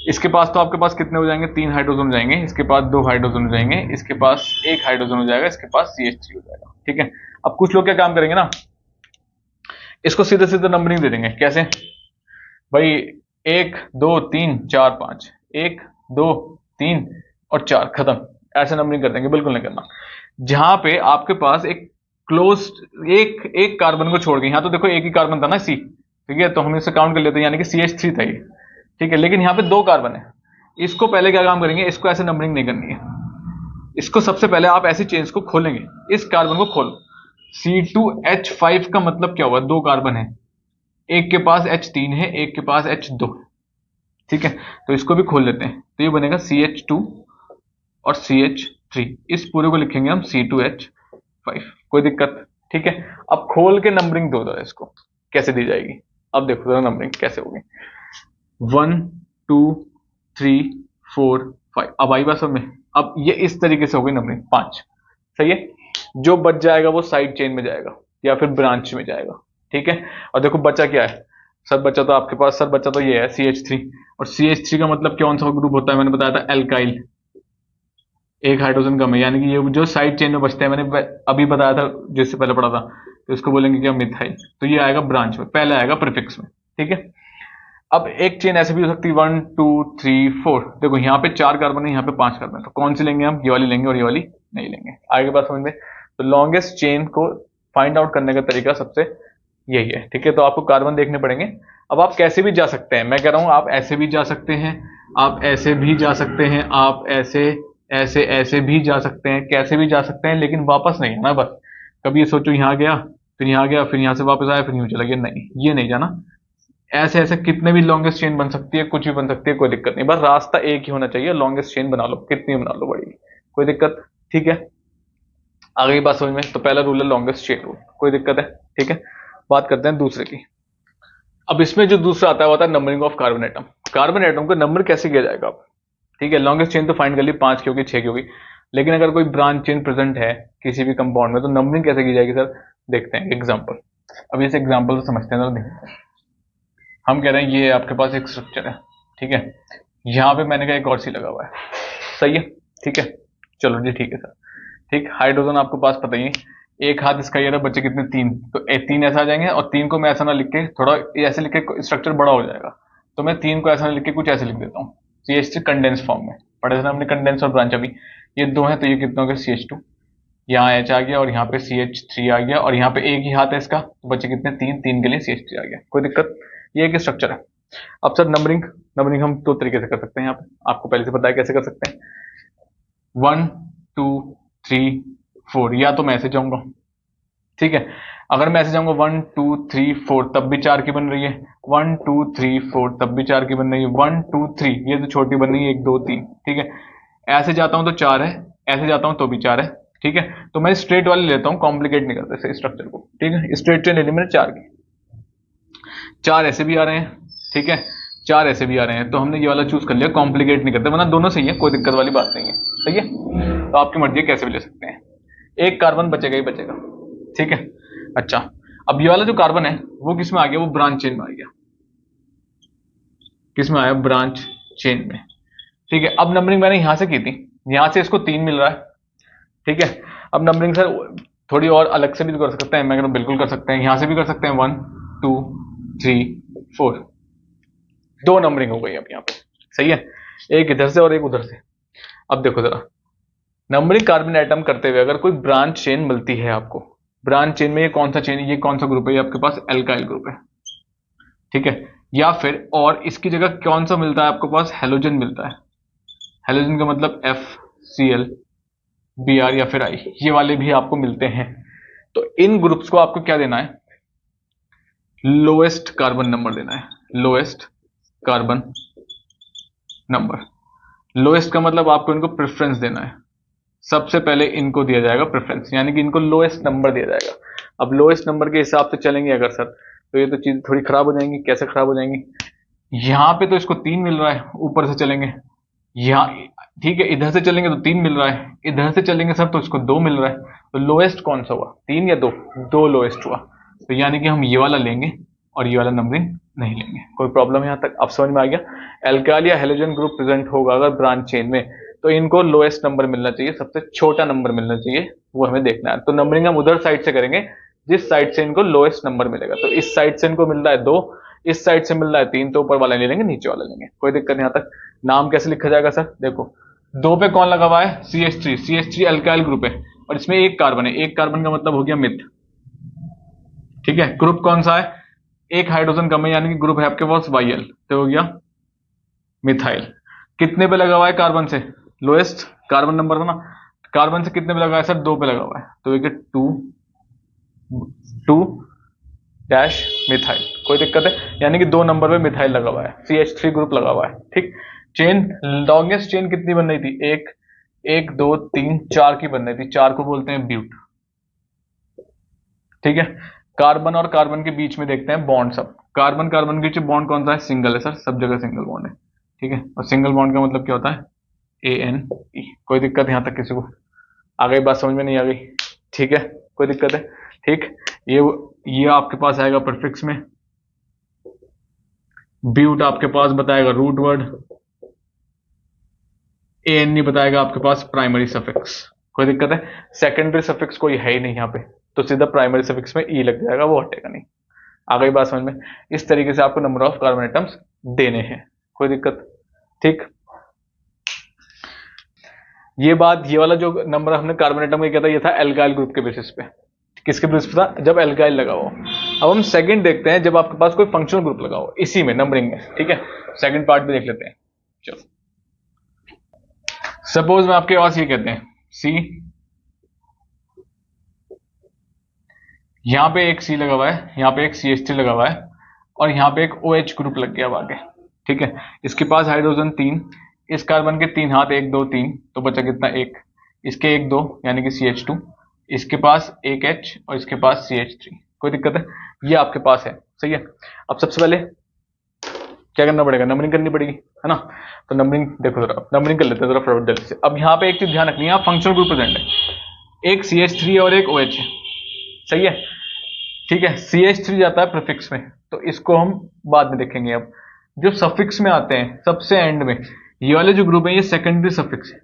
इसके पास तो आपके पास कितने हो जाएंगे, 3 हाइड्रोजन हो जाएंगे, इसके पास 2 हाइड्रोजन हो जाएंगे, इसके पास 1 हाइड्रोजन हो जाएगा, इसके पास CH3 हो जाएगा, ठीक है। अब कुछ लोग क्या काम करेंगे ना, इसको सीधे सीधे नंबरिंग दे देंगे, कैसे भाई, 1, 2, 3, 4, 5, 1, 2, 3 और 4, खत्म, ऐसे नंबरिंग कर देंगे, बिल्कुल नहीं करना, जहां पे आपके पास एक क्लोज, एक कार्बन को छोड़ के, यहाँ तो देखो एक ही कार्बन था ना C, ठीक है, तो हम इसे काउंट कर लेते हैं, यानी कि CH3 था ये, ठीक है, लेकिन यहाँ पे 2 कार्बन है, इसको पहले क्या काम करेंगे, इसको ऐसे नंबरिंग नहीं करनी है, इसको सबसे पहले आप ऐसी चेन्स को खोलेंगे, इस कार्बन को खोलो, C2H5 का मतलब क्या हुआ, 2 कार्बन है, एक के पास H3 है, एक के पास H2 है, ठीक है, तो इसको भी खोल लेते हैं, तो ये बनेगा CH2 और CH3, इस पूरे को लिखेंगे हम C2H5, कोई दिक्कत, ठीक है। अब खोल के नंबरिंग दो जरा, इसको कैसे दी जाएगी, अब देखो जरा नंबरिंग कैसे होगी, 1, 2, 3, 4, 5। अब आई बात समझ में। अब ये इस तरीके से हो गई नंबरिंग 5। सही है। जो बच जाएगा वो साइड चेन में जाएगा या फिर ब्रांच में जाएगा। ठीक है। और देखो बचा क्या है, सर बचा तो आपके पास, सर बचा तो ये है CH3। और CH3 का मतलब कौन सा ग्रुप होता है, मैंने बताया था एल्काइल, एक हाइड्रोजन कम है, यानी कि ये जो साइड चेन में बचते हैं, मैंने अभी बताया था जिससे पहले पढ़ा था, तो इसको बोलेंगे क्या, मिथाइल। तो ये आएगा ब्रांच में, पहले आएगा प्रीफिक्स में। ठीक है। अब एक चेन ऐसे भी हो सकती है 1 2 3 4। देखो यहाँ पे 4 कार्बन है, यहाँ पे 5 कार्बन है, तो कौन सी लेंगे हम, ये वाली लेंगे और ये वाली नहीं लेंगे। आगे बात समझ में। तो लॉन्गेस्ट चेन को फाइंड आउट करने का तरीका सबसे यही है। ठीक है। तो आपको कार्बन देखने पड़ेंगे। अब आप कैसे भी जा सकते हैं, मैं कह रहा हूं आप ऐसे भी जा सकते हैं, आप ऐसे भी जा सकते हैं, आप ऐसे ऐसे ऐसे भी जा सकते हैं, कैसे भी जा सकते हैं, लेकिन वापस नहीं आना बस। कभी ये सोचो यहाँ गया, फिर यहाँ गया, फिर यहाँ से वापस आया, फिर यूं चला गया, नहीं ये नहीं जाना। ऐसे ऐसे कितने भी लॉन्गेस्ट चेन बन सकती है, कुछ भी बन सकती है, कोई दिक्कत नहीं, बस रास्ता एक ही होना चाहिए। लॉन्गेस्ट चेन बना लो, कितनी बना लो, बड़ी कोई दिक्कत। ठीक है। आगे की बात समझ में। तो पहला रूल है लॉन्गेस्ट चेन रूल, कोई दिक्कत है। ठीक है। बात करते हैं दूसरे की। अब इसमें जो दूसरा आता है वो आता है numbering of carbon atom. Carbon atom का नंबर कैसे किया जाएगा अब। ठीक है। लॉन्गेस्ट चेन तो फाइंड कर ली, 5 की होगी, 6 की होगी, लेकिन अगर कोई ब्रांच चेन प्रेजेंट है किसी भी कंपाउंड में, तो नंबरिंग कैसे की जाएगी सर, देखते हैं एग्जाम्पल। अब इस एग्जाम्पल से समझते हैं, तो देखते हैं। हम कह रहे हैं ये आपके पास एक स्ट्रक्चर है। ठीक है। यहाँ पे मैंने कहा एक और सी लगा हुआ है। सही है। ठीक है। चलो जी ठीक है सर। ठीक। हाइड्रोजन आपको पास पता ही है, एक हाथ इसका ये रहा, बच्चे कितने, 3। तो 3 ऐसा आ जाएंगे, और 3 को मैं ऐसा ना लिख के, थोड़ा ऐसे लिख के स्ट्रक्चर बड़ा हो जाएगा, तो मैं 3 को ऐसा ना लिख के कुछ ऐसे लिख देता हूँ, CH3 कंडेंस फॉर्म में। पढ़े थे ना हमने कंडेंस और ब्रांच। अभी ये 2 है, तो ये कितना हो गया, CH2। यहाँ H आ गया और यहाँ पे CH3 आ गया, और यहाँ पे एक ही हाथ है इसका, तो बच्चे कितने, 3। 3 के लिए CH3 आ गया, कोई दिक्कत। ये एक स्ट्रक्चर है। अब सर नंबरिंग, नंबरिंग हम 2 तरीके से कर सकते हैं, यहाँ पे आपको पहले से पता है कैसे कर सकते हैं। 1 2 3 4, या तो मैं ऐसे जाऊंगा। ठीक है। अगर मैं ऐसे जाऊंगा 1 2 3 4, तब भी 4 की बन रही है। 1 2 3 4, तब भी 4 की बन रही है। 1 2 3, ये तो छोटी बन रही है, 1 2 3। ठीक है। ऐसे जाता हूं तो 4 है, ऐसे जाता हूं तो भी 4 है। ठीक है। तो मैं स्ट्रेट वाले लेता हूं, कॉम्प्लिकेट नहीं करते स्ट्रक्चर को। ठीक है। स्ट्रेट चेन ले ली मैंने 4 की, 4 ऐसे भी आ रहे हैं। ठीक है। 4 ऐसे भी आ रहे हैं, तो हमने ये वाला चूज कर लिया, कॉम्प्लिकेट नहीं करते, वरना दोनों सही है, कोई दिक्कत वाली बात नहीं है। सही है। तो आपकी मर्जी है, कैसे भी ले सकते हैं। एक कार्बन बचेगा ही बचेगा। ठीक है। अच्छा। अब ये वाला जो कार्बन है वो किस में आ गया, वो ब्रांच चेन में आ गया। किस में आया, ब्रांच चेन में। ठीक है। अब नंबरिंग मैंने यहां से की थी, यहां से इसको 3 मिल रहा है। ठीक है। अब नंबरिंग सर थोड़ी और अलग से भी तो कर सकते हैं, मैं कह रहा हूं बिल्कुल कर सकते हैं, यहां से भी कर सकते हैं। 1 2 3 4, 2 नंबरिंग हो गई अब यहाँ पे। सही है। एक इधर से और एक उधर से। अब देखो जरा, नंबरिंग कार्बन एटम करते हुए अगर कोई ब्रांच चेन मिलती है आपको, ब्रांच चेन में ये कौन सा चेन है, ये कौन सा ग्रुप है, ये आपके पास एल्काइल ग्रुप है। ठीक है। या फिर और इसकी जगह कौन सा मिलता है आपके पास, हेलोजन मिलता है। हेलोजन का मतलब FCl Br या फिर I, ये वाले भी आपको मिलते हैं। तो इन ग्रुप्स को आपको क्या देना है, लोएस्ट कार्बन नंबर देना है। लोएस्ट कार्बन नंबर, लोएस्ट का मतलब आपको इनको प्रेफरेंस देना है। सबसे पहले इनको दिया जाएगा प्रेफरेंस, यानी कि इनको लोएस्ट नंबर दिया जाएगा। अब लोएस्ट नंबर के हिसाब से चलेंगे अगर सर, तो ये तो चीज थोड़ी खराब हो जाएंगी। कैसे खराब हो जाएंगी, यहाँ पे तो इसको 3 मिल रहा है, ऊपर से चलेंगे यहाँ, ठीक है, इधर से चलेंगे तो 3 मिल रहा है, इधर से चलेंगे सर तो इसको 2 मिल रहा है। तो लोएस्ट कौन सा हुआ, 3 या 2, 2 लोएस्ट हुआ। तो यानी कि हम ये वाला लेंगे और ये वाला नंबरिंग नहीं लेंगे। कोई प्रॉब्लम यहाँ तक अब समझ में आ गया। एल्काइल या हेलोजन ग्रुप प्रेजेंट होगा अगर ब्रांच चेन में, तो इनको लोएस्ट नंबर मिलना चाहिए, सबसे छोटा नंबर मिलना चाहिए, वो हमें देखना है। तो नंबरिंग हम उधर साइड से करेंगे जिस साइड से इनको लोएस्ट नंबर मिलेगा। तो इस साइड से इनको मिल रहा है 2, इस साइड से मिल रहा है 3, तो ऊपर वाला ले लेंगे, नीचे वाला लेंगे, कोई दिक्कत नहीं। यहाँ तक नाम कैसे लिखा जाएगा सर, देखो 2 पे कौन लगा हुआ है, CH3। CH3 अल्काइल ग्रुप है और इसमें एक कार्बन है, एक कार्बन का मतलब हो गया मिथ। ठीक है। ग्रुप कौन सा है, एक हाइड्रोजन कम है, यानी कि ग्रुप है आपके पास YL, तो हो गया मिथाइल। कितने पे लगा हुआ है कार्बन से, लोएस्ट कार्बन नंबर था ना, कार्बन से कितने पे लगा है सर, 2 पे लगा हुआ है, तो एक 2 डैश मिथाइल, कोई दिक्कत है, यानी कि 2 नंबर पे मिथाइल लगा हुआ है, CH3 ग्रुप लगा हुआ है। ठीक। चेन, लॉन्गेस्ट चेन कितनी बन रही थी, 1 1 2 3 4 की बन रही थी, 4 को बोलते हैं ब्यूट। ठीक है। कार्बन और कार्बन के बीच में देखते हैं बॉन्ड। सब कार्बन कार्बन के बीच बॉन्ड कौन सा है, सिंगल है सर, सब जगह सिंगल बॉन्ड है। ठीक है। और सिंगल बॉन्ड का मतलब क्या होता है, ANE। कोई दिक्कत यहाँ तक किसी को? आ गई बात समझ में? नहीं आ गई? ठीक है, कोई दिक्कत है? ठीक, ये आपके पास आएगा प्रीफिक्स में। ब्यूट आपके पास बताएगा रूट वर्ड। ANE बताएगा आपके पास प्राइमरी सफिक्स। कोई दिक्कत है? सेकेंडरी सफिक्स कोई है ही नहीं यहाँ पे, तो सीधा प्राइमरी सफिक्स में ई लग जाएगा, वो हटेगा नहीं। आ गई बात समझ में? इस तरीके से आपको नंबर ऑफ कार्बन एटम्स देने हैं। कोई दिक्कत? ठीक, ये बात, ये वाला जो नंबर हमने कार्बन एटम का किया था, ये था एल्काइल ग्रुप के बेसिस पे। किसके बेसिस पे था? जब एल्काइल लगा हो। अब हम सेकंड देखते हैं, जब आपके पास कोई फंक्शनल ग्रुप लगा हो इसी में नंबरिंग में। ठीक है, सेकंड पार्ट भी देख लेते हैं। चलो, सपोज में आपके पास ये कहते हैं सी, यहां पे एक सी लगा हुआ है, यहां पे एक CH3 लगा हुआ है, और यहां पे एक OH ग्रुप लग गया आगे। ठीक है, इसके पास हाइड्रोजन 3, इस कार्बन के 3 हाथ, 1 2 3, तो बचा कितना? 1। इसके 1 2 यानी कि CH2, इसके पास एक H और इसके पास CH3। कोई दिक्कत है? ये आपके पास है, सही है। अब सबसे पहले क्या करना पड़ेगा? नंबरिंग करनी पड़ेगी, है ना। तो नंबरिंग देखो जरा, नंबरिंग कर लेते हैं जरा फटाफट जल्दी से। अब यहाँ पे एक चीज ध्यान रखनी है, यहाँ फंक्शनल ग्रुप प्रेजेंट है, एक CH3 और एक OH है, सही है। ठीक है, CH3 जाता है प्रीफिक्स में, तो इसको हम बाद में देखेंगे। अब जो सफिक्स में आते हैं सबसे एंड में, ये वाले जो ग्रुप है ये सेकेंडरी सफिक्स है,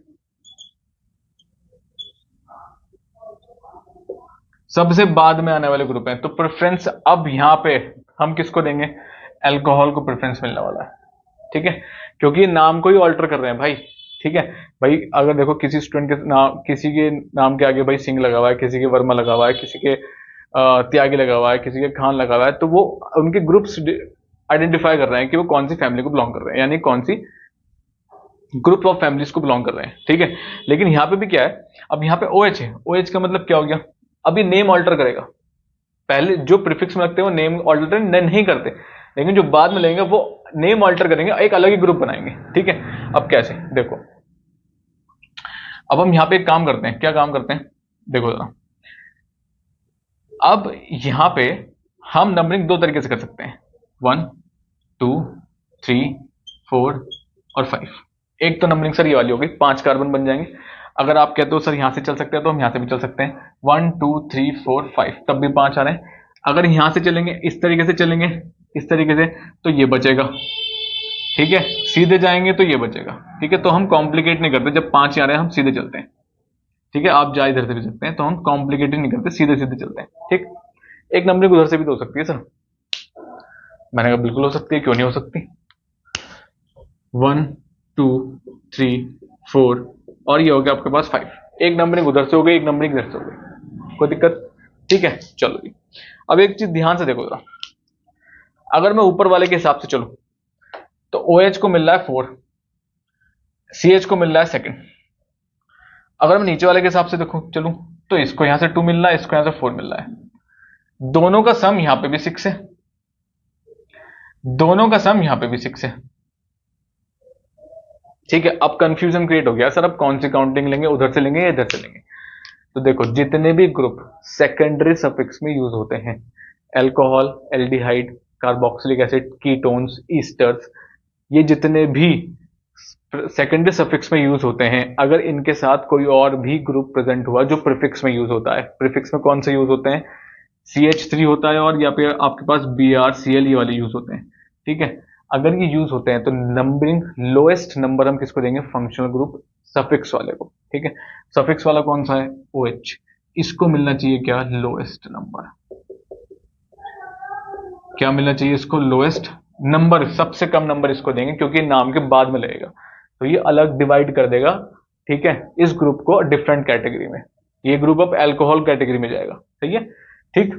सबसे बाद में आने वाले ग्रुप हैं। तो प्रेफरेंस अब यहां पे हम किसको देंगे? अल्कोहल को प्रेफरेंस मिलने वाला है। ठीक है, क्योंकि नाम को ही ऑल्टर कर रहे हैं भाई। ठीक है भाई, अगर देखो किसी स्टूडेंट के नाम, किसी के नाम के आगे भाई सिंह लगा हुआ है, किसी के वर्मा लगा हुआ है, किसी के त्यागी लगा हुआ है, किसी के खान लगा हुआ है, तो वो उनके ग्रुप्स आइडेंटिफाई कर रहे हैं कि वो कौन सी फैमिली को बिलोंग कर रहे हैं, यानी कौन सी ग्रुप ऑफ फैमिलीज को बिलोंग कर रहे हैं। ठीक है, लेकिन यहाँ पे भी क्या है, अब यहाँ पे OH है, OH का मतलब क्या हो गया? अभी नेम ऑल्टर करेगा। पहले जो प्रीफिक्स में लगते हैं वो नेम ऑल्टर नहीं करते, लेकिन जो बाद में लेंगे वो नेम ऑल्टर करेंगे, एक अलग ही ग्रुप बनाएंगे। ठीक है, अब कैसे देखो, अब हम यहाँ पे एक काम करते हैं। क्या काम करते हैं? देखो जरा, अब यहाँ पे हम नंबरिंग दो तरीके से कर सकते हैं, 1 2 3 4 और 5। एक तो नंबरिंग सर ये वाली होगी, 5 कार्बन बन जाएंगे। अगर आप कहते हो सर यहां से चल सकते हैं, तो हम यहां से भी चल सकते हैं, 1 2 3 4 5, तब भी 5 आ रहे हैं। अगर यहां से चलेंगे, इस तरीके से चलेंगे, इस तरीके से, तो ये बचेगा। ठीक है, सीधे जाएंगे तो ये बचेगा। ठीक है, तो हम कॉम्प्लिकेट नहीं करते, जब 5 आ रहे हैं हम सीधे चलते हैं। ठीक है, आप जा इधर से भी सकते हैं, तो हम कॉम्प्लिकेटेड नहीं करते, सीधे सीधे चलते हैं। ठीक, एक नंबरिंग उधर से भी तो हो सकती है सर। मैंने कहा बिल्कुल हो सकती है, क्यों नहीं हो सकती। 1 2 3 4 और ये हो गया आपके पास 5। एक नंबरिंग उधर से हो गई, एक नंबरिंग इधर से हो गई, कोई दिक्कत? ठीक है, चलो जी। अब एक चीज ध्यान से देखो जरा, अगर मैं ऊपर वाले के हिसाब से चलूं तो OH को मिल रहा है 4, CH को मिल रहा है सेकंड। अगर मैं नीचे वाले के हिसाब से देखो चलूं, तो इसको यहां से 2 मिल रहा है, इसको यहां से 4 मिल रहा है। दोनों का सम यहां पे भी 6 है, दोनों का सम यहां पे भी 6 है। ठीक है, अब कंफ्यूजन क्रिएट हो गया सर, अब कौन सी काउंटिंग लेंगे, उधर से लेंगे या इधर से लेंगे? तो देखो, जितने भी ग्रुप सेकेंडरी सफिक्स में यूज होते हैं, alcohol, aldehyde, carboxylic acid, ketones, esters, ये जितने भी सेकेंडरी सफिक्स में यूज होते हैं, अगर इनके साथ कोई और भी ग्रुप प्रेजेंट हुआ जो प्रीफिक्स में यूज होता है, प्रीफिक्स में कौन से यूज होते हैं? CH3 होता है, और या फिर आपके पास BrCl ये वाले यूज होते हैं। ठीक है, अगर ये यूज होते हैं तो नंबरिंग लोएस्ट नंबर हम किसको देंगे? फंक्शनल ग्रुप सफिक्स वाले को। ठीक है, सफिक्स वाला कौन सा है? OH। इसको मिलना चाहिए क्या? Lowest number. क्या मिलना चाहिए इसको? लोएस्ट नंबर, सबसे कम नंबर इसको देंगे, क्योंकि नाम के बाद में लगेगा, तो ये अलग डिवाइड कर देगा। ठीक है, इस ग्रुप को डिफरेंट कैटेगरी में, ये ग्रुप अब अल्कोहल कैटेगरी में जाएगा। सही है, ठीक।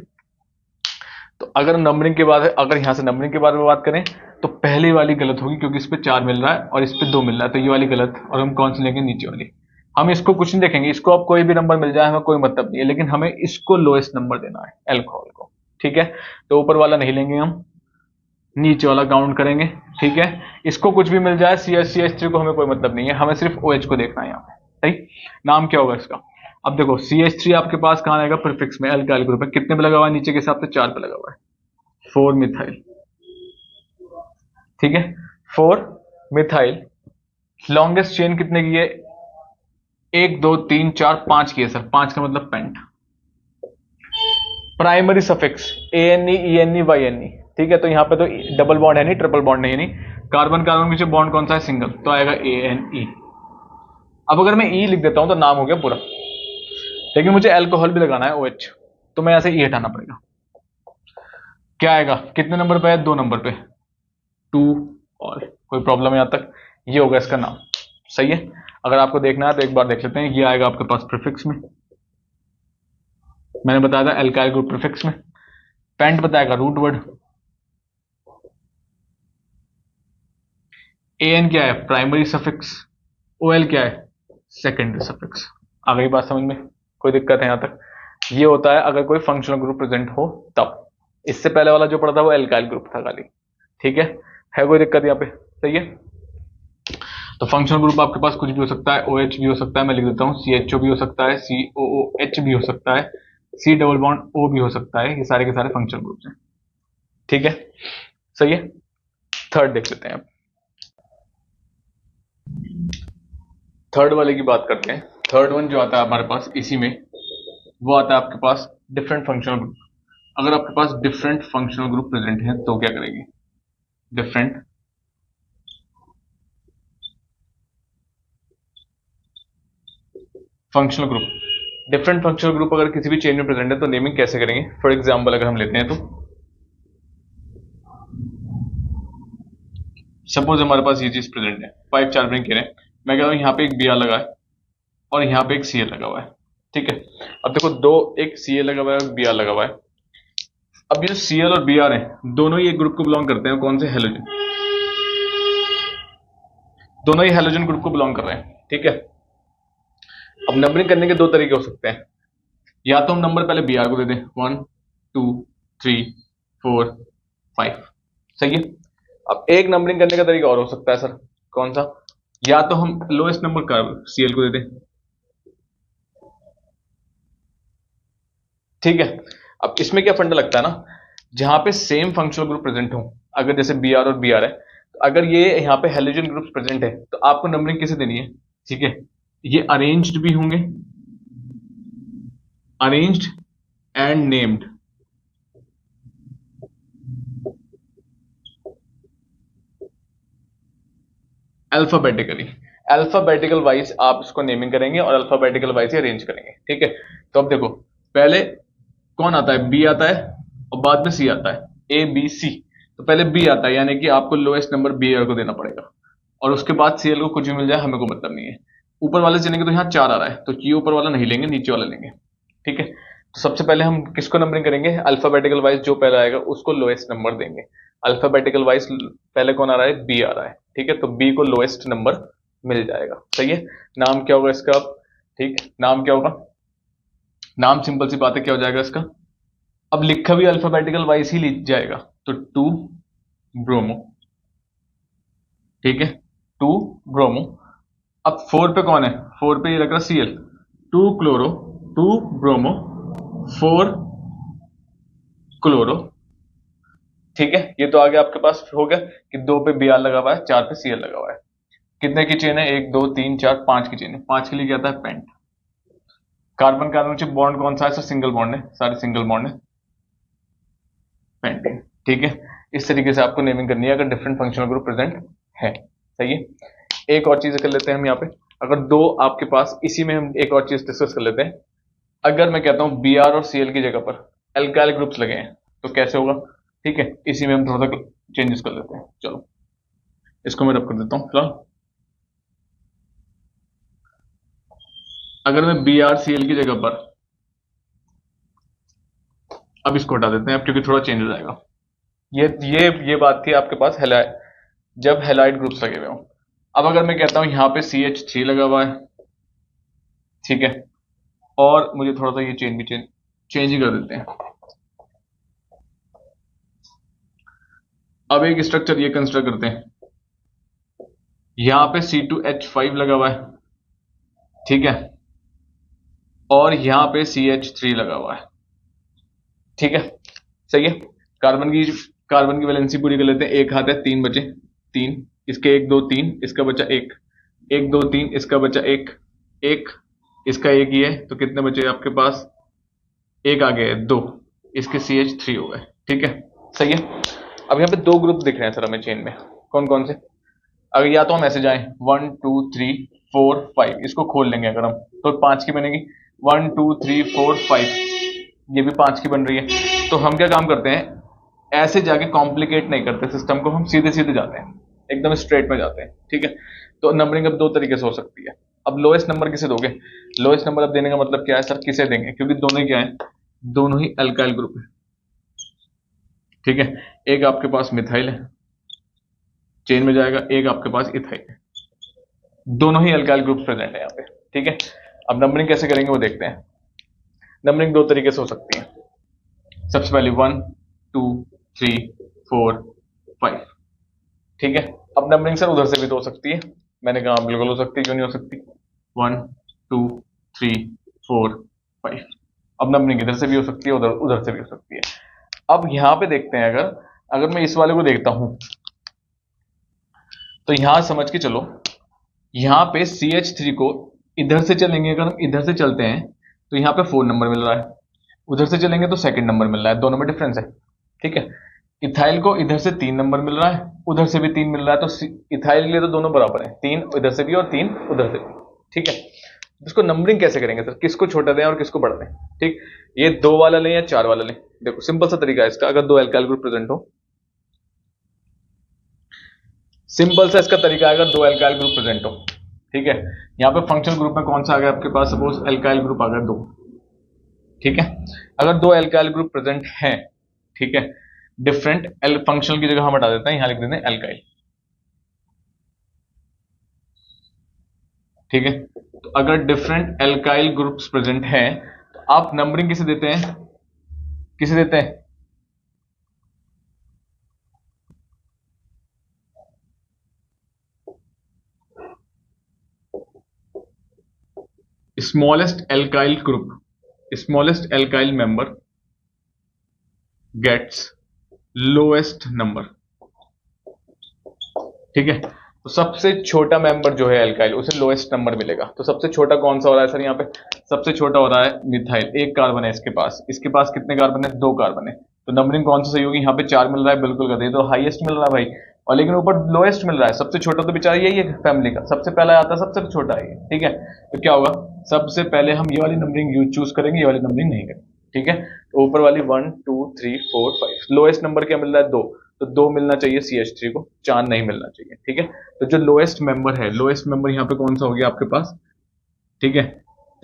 तो अगर नंबरिंग के बाद, अगर यहां से नंबरिंग के बारे में बात करें, तो पहली वाली गलत होगी, क्योंकि इस पे 4 मिल रहा है और इस पे 2 मिल रहा है, तो ये वाली गलत। और हम कौन सी लेंगे? नीचे वाली। हम इसको कुछ नहीं देखेंगे, इसको अब कोई भी नंबर मिल जाए हमें कोई मतलब नहीं है, लेकिन हमें इसको लोएस्ट नंबर देना है, अल्कोहल को। ठीक है, तो ऊपर वाला नहीं लेंगे हम, नीचे वाला काउंट करेंगे। ठीक है, इसको कुछ भी मिल जाए, CH3 को हमें कोई मतलब नहीं है, हमें सिर्फ OH को देखना है यहाँ पे। सही, नाम क्या होगा इसका? अब देखो, CH3 आपके पास कहां आएगा? प्रीफिक्स में, अल्काइल ग्रुप है। कितने पे लगा हुआ है? नीचे के हिसाब से 4 पे लगा हुआ है, 4 मिथाइल। ठीक है, 4 मिथाइल लॉन्गेस्ट चेन कितने की है? 1 2 3 4 5 की है सर, 5 का मतलब pent. Primary suffix ANE ENE YNE, ठीक है, तो यहाँ पे तो डबल बॉन्ड है नहीं, ट्रिपल बॉन्ड नहीं है नहीं, कार्बन कार्बन के बीच बॉन्ड कौन सा है? सिंगल, तो आएगा ANE। अब अगर मैं E लिख देता हूं तो नाम हो गया पूरा, लेकिन मुझे अल्कोहल भी लगाना है OH, तो मैं ऐसे E हटाना पड़ेगा। क्या आएगा? कितने नंबर पे है? 2 नंबर पे, 2। और कोई प्रॉब्लम है यहां तक? ये होगा इसका नाम। सही है। अगर आपको देखना है तो एक बार देख लेते हैं। ये आएगा आपके पास प्रीफिक्स में, मैंने बताया था एल्काइल ग्रुप प्रीफिक्स में। पेंट बताएगा रूट वर्ड। AN क्या है? Primary suffix. OL क्या है? Secondary suffix. आ गई बात समझ में? कोई दिक्कत है यहां तक? ये होता है अगर कोई फंक्शनल ग्रुप प्रेजेंट हो तब। इससे पहले वाला जो पढ़ा था वो एल्काइल ग्रुप था खाली। ठीक है कोई दिक्कत यहाँ पे? सही है। तो फंक्शनल ग्रुप आपके पास कुछ भी हो सकता है, OH भी हो सकता है, मैं लिख देता हूँ CHO भी हो सकता है, COOH भी हो सकता है, C डबल बॉन्ड O भी हो सकता है। ये सारे के सारे फंक्शनल ग्रुप्स हैं। ठीक है, सही है। थर्ड देख लेते हैं अब। थर्ड वाले की बात करते हैं। थर्ड वन जो आता है हमारे पास इसी में, वो आता है आपके पास डिफरेंट फंक्शनल ग्रुप। अगर आपके पास डिफरेंट फंक्शनल ग्रुप प्रेजेंट है तो क्या करेंगे? Different functional group. Different functional group अगर किसी भी चेन में प्रेजेंट है तो नेमिंग कैसे करेंगे? फॉर एग्जाम्पल अगर हम लेते हैं तो सपोज हमारे पास ये चीज प्रेजेंट है, 5 चार्जिंग कह रहे हैं, मैं कह रहा हूं यहाँ पे एक Br लगा है और यहाँ पे एक Cl लगा हुआ है। ठीक है, अब देखो दो, एक Cl लगा हुआ है और Br लगा हुआ है। अब ये Cl और Br है, दोनों ही एक ग्रुप को बिलोंग करते हैं। कौन से? हेलोजन। दोनों ही हेलोजन ग्रुप को बिलोंग कर रहे हैं। ठीक है, अब नंबरिंग करने के दो तरीके हो सकते हैं। या तो हम नंबर पहले Br को दे दें 1 2 3 4 5। सही है। अब एक नंबरिंग करने का तरीका और हो सकता है सर। कौन सा? या तो हम लोएस्ट नंबर का Cl को दे दें। ठीक है, अब इसमें क्या फंडा लगता है ना, जहां पे सेम फंक्शनल ग्रुप प्रेजेंट हो, अगर जैसे Br और Br है, तो अगर ये यहाँ पे हेलोजन ग्रुप्स प्रेजेंट है तो आपको नंबरिंग किसे देनी है? ठीक है, ये अरेंज्ड भी होंगे, arranged and named. Alphabetically, alphabetical wise आप इसको नेमिंग करेंगे और अल्फाबेटिकल वाइज ही अरेंज करेंगे। ठीक है, तो अब देखो पहले कौन आता है? बी आता है और बाद में सी आता है, ABC। तो पहले बी आता है, यानी कि आपको लोएस्ट नंबर Br को देना पड़ेगा, और उसके बाद Cl को कुछ भी मिल जाए हमें को मतलब नहीं है। ऊपर वाले चलेंगे तो यहाँ 4 आ रहा है, तो ये ऊपर वाला नहीं लेंगे, नीचे वाला लेंगे। ठीक है, तो सबसे पहले हम किसको नंबरिंग करेंगे? अल्फाबेटिकल वाइज जो पहले आएगा उसको लोएस्ट नंबर देंगे। अल्फाबेटिकल वाइज पहले कौन आ रहा है? बी आ रहा है। ठीक है, तो बी को लोएस्ट नंबर मिल जाएगा। सही है। नाम क्या होगा इसका अब? ठीक, नाम क्या होगा? नाम सिंपल सी बात है, क्या हो जाएगा इसका? अब लिखा भी अल्फाबेटिकल वाइज ही लिख जाएगा, तो 2 ब्रोमो। ठीक है, 2 ब्रोमो। अब 4 पे कौन है? 4 पे ये लग रहा Cl, 2 क्लोरो, 2 ब्रोमो, 4 क्लोरो। ठीक है, ये तो आगे आपके पास हो गया कि 2 पे Br लगा हुआ है, 4 पे Cl लगा हुआ है। कितने की चेन है? 1 2 3 4 5 की चेन है। 5 के लिए क्या आता है? पेंट। कार्बन कार्बन से बॉन्ड कौन सा है सर? सिंगल बॉन्ड है, सारे सिंगल बॉन्ड है, पेंटेन। ठीक है, इस तरीके से आपको नेमिंग करनी है अगर डिफरेंट फंक्शनल ग्रुप प्रेजेंट है। सही है। एक और चीज कर लेते हैं हम यहाँ पे, अगर दो आपके पास, इसी में हम एक और चीज डिस्कस कर लेते हैं। अगर मैं कहता हूँ Br और Cl की जगह पर एल्काइल ग्रुप्स लगे हैं तो कैसे होगा? ठीक है, इसी में हम थोड़ा सा चेंजेस कर लेते हैं। चलो इसको मैं रब कर देता हूँ फिलहाल। अगर मैं Br Cl की जगह पर, अब इसको हटा देते हैं अब क्योंकि थोड़ा चेंज हो जाएगा। ये बात थी आपके पास जब हेलाइड ग्रुप्स लगे हुए हों। अब अगर मैं कहता हूं यहां पे CH3 लगा हुआ है, ठीक है, और मुझे थोड़ा सा ये चेंज ही कर देते हैं। अब एक स्ट्रक्चर ये कंसिडर करते हैं, यहां पे C2H5 लगा हुआ है, ठीक है, और यहां पे CH3 लगा हुआ है। ठीक है, सही है। कार्बन की वैलेंसी पूरी कर लेते हैं। एक हाथ है, 3 बचे, 3, इसके 1 2 3, इसका बचा 1, 1 2 3, इसका बचा एक, एक, इसका एक ही है, तो कितने बचे आपके पास, एक आ गए, दो, इसके CH3 हो गए। ठीक है, सही है। अब यहाँ पे दो ग्रुप दिख रहे हैं सर हमें चेन में, कौन कौन से, अगर या तो हम ऐसे जाएं 1 2 3 4 5, इसको खोल लेंगे अगर हम, तो 5 की बनेगी, 1 2 3 4 5, ये भी 5 की बन रही है। तो हम क्या काम करते हैं, ऐसे जाके कॉम्प्लिकेट नहीं करते सिस्टम को, हम सीधे सीधे जाते हैं, एकदम स्ट्रेट में जाते हैं। ठीक है, तो नंबरिंग अब दो तरीके से हो सकती है। अब लोएस्ट नंबर किसे दोगे, लोएस्ट नंबर अब देने का मतलब क्या है सर, किसे देंगे, क्योंकि दोनों ही क्या है, दोनों ही अल्काइल ग्रुप है। ठीक है, एक आपके पास मिथाइल है, चेन में जाएगा, एक आपके पास इथाइल है, दोनों ही अल्काइल ग्रुप प्रेजेंट है यहाँ पे। ठीक है, अब नंबरिंग कैसे करेंगे वो देखते हैं। नंबरिंग दो तरीके से हो सकती है, सबसे पहले 1 2 3 4 5। ठीक है, अब नंबरिंग सर उधर से भी तो हो सकती है, मैंने कहा बिल्कुल हो सकती है, क्यों नहीं हो सकती, 1 2 3 4 5। अब नंबरिंग इधर से भी हो सकती है, उधर उधर से भी हो सकती है। अब यहां पे देखते हैं, अगर अगर मैं इस वाले को देखता हूं, तो यहां समझ के चलो, यहां पे CH3 को इधर से चलेंगे, अगर हम इधर से चलते हैं तो यहां पे 4 नंबर मिल रहा है, उधर से चलेंगे तो सेकंड नंबर मिल रहा है, दोनों में डिफरेंस है। ठीक है, इथाइल को इधर से 3 नंबर मिल रहा है, उधर से भी 3 मिल रहा है, तो इथाइल के लिए तो दोनों बराबर है, 3 इधर से भी और 3 उधर से भी। ठीक है, इसको नंबरिंग कैसे करेंगे सर, किसको छोटा दें और किसको बड़ा दें। ठीक, ये 2 वाला लें या 4 वाला लें, देखो सिंपल सा तरीका है इसका, अगर दो एल्काइल ग्रुप प्रेजेंट हो, सिंपल सा इसका तरीका है, अगर दो एल्काइल ग्रुप प्रेजेंट हो। ठीक है, यहाँ पे फंक्शनल ग्रुप में कौन सा आ गया आपके पास, सपोज एल्काइल ग्रुप आ गया 2। ठीक है, अगर दो एल्काइल ग्रुप प्रेजेंट हैं, ठीक है, डिफरेंट एल, फंक्शनल की जगह हम हटा देते हैं, यहां लिख देते हैं एल्काइल। ठीक है, तो अगर डिफरेंट एल्काइल ग्रुप्स प्रेजेंट हैं, तो आप नंबरिंग किसे देते हैं, किसे देते हैं, smallest alkyl group, smallest alkyl member gets lowest number. ठीक है, तो सबसे छोटा मेंबर जो है एल्काइल, उसे लोएस्ट नंबर मिलेगा। तो सबसे छोटा कौन सा हो रहा है सर, यहाँ पे सबसे छोटा हो रहा है मिथाइल, एक कार्बन है इसके पास कितने कार्बन है, 2 कार्बन है, तो नंबरिंग कौन सा सही होगी, यहाँ पे 4 मिल रहा है, बिल्कुल कर दिए, तो हाईएस्ट मिल रहा है भाई, और लेकिन ऊपर लोएस्ट मिल रहा है, सबसे छोटा तो बेचारा यही है फैमिली का, सबसे पहला आता है, सबसे छोटा है ये। ठीक है, तो क्या होगा, सबसे पहले हम ये वाली नंबरिंग यूज चूज करेंगे, ये वाली नंबरिंग नहीं करेंगे। ठीक है, तो ऊपर वाली 1 2 3 4 5, लोएस्ट नंबर क्या मिल रहा है, 2, तो 2 मिलना चाहिए CH3 को, 4 नहीं मिलना चाहिए। ठीक है, तो जो लोएस्ट मेंबर है, लोएस्ट मेंबर यहाँ पे कौन सा हो गया आपके पास, ठीक है,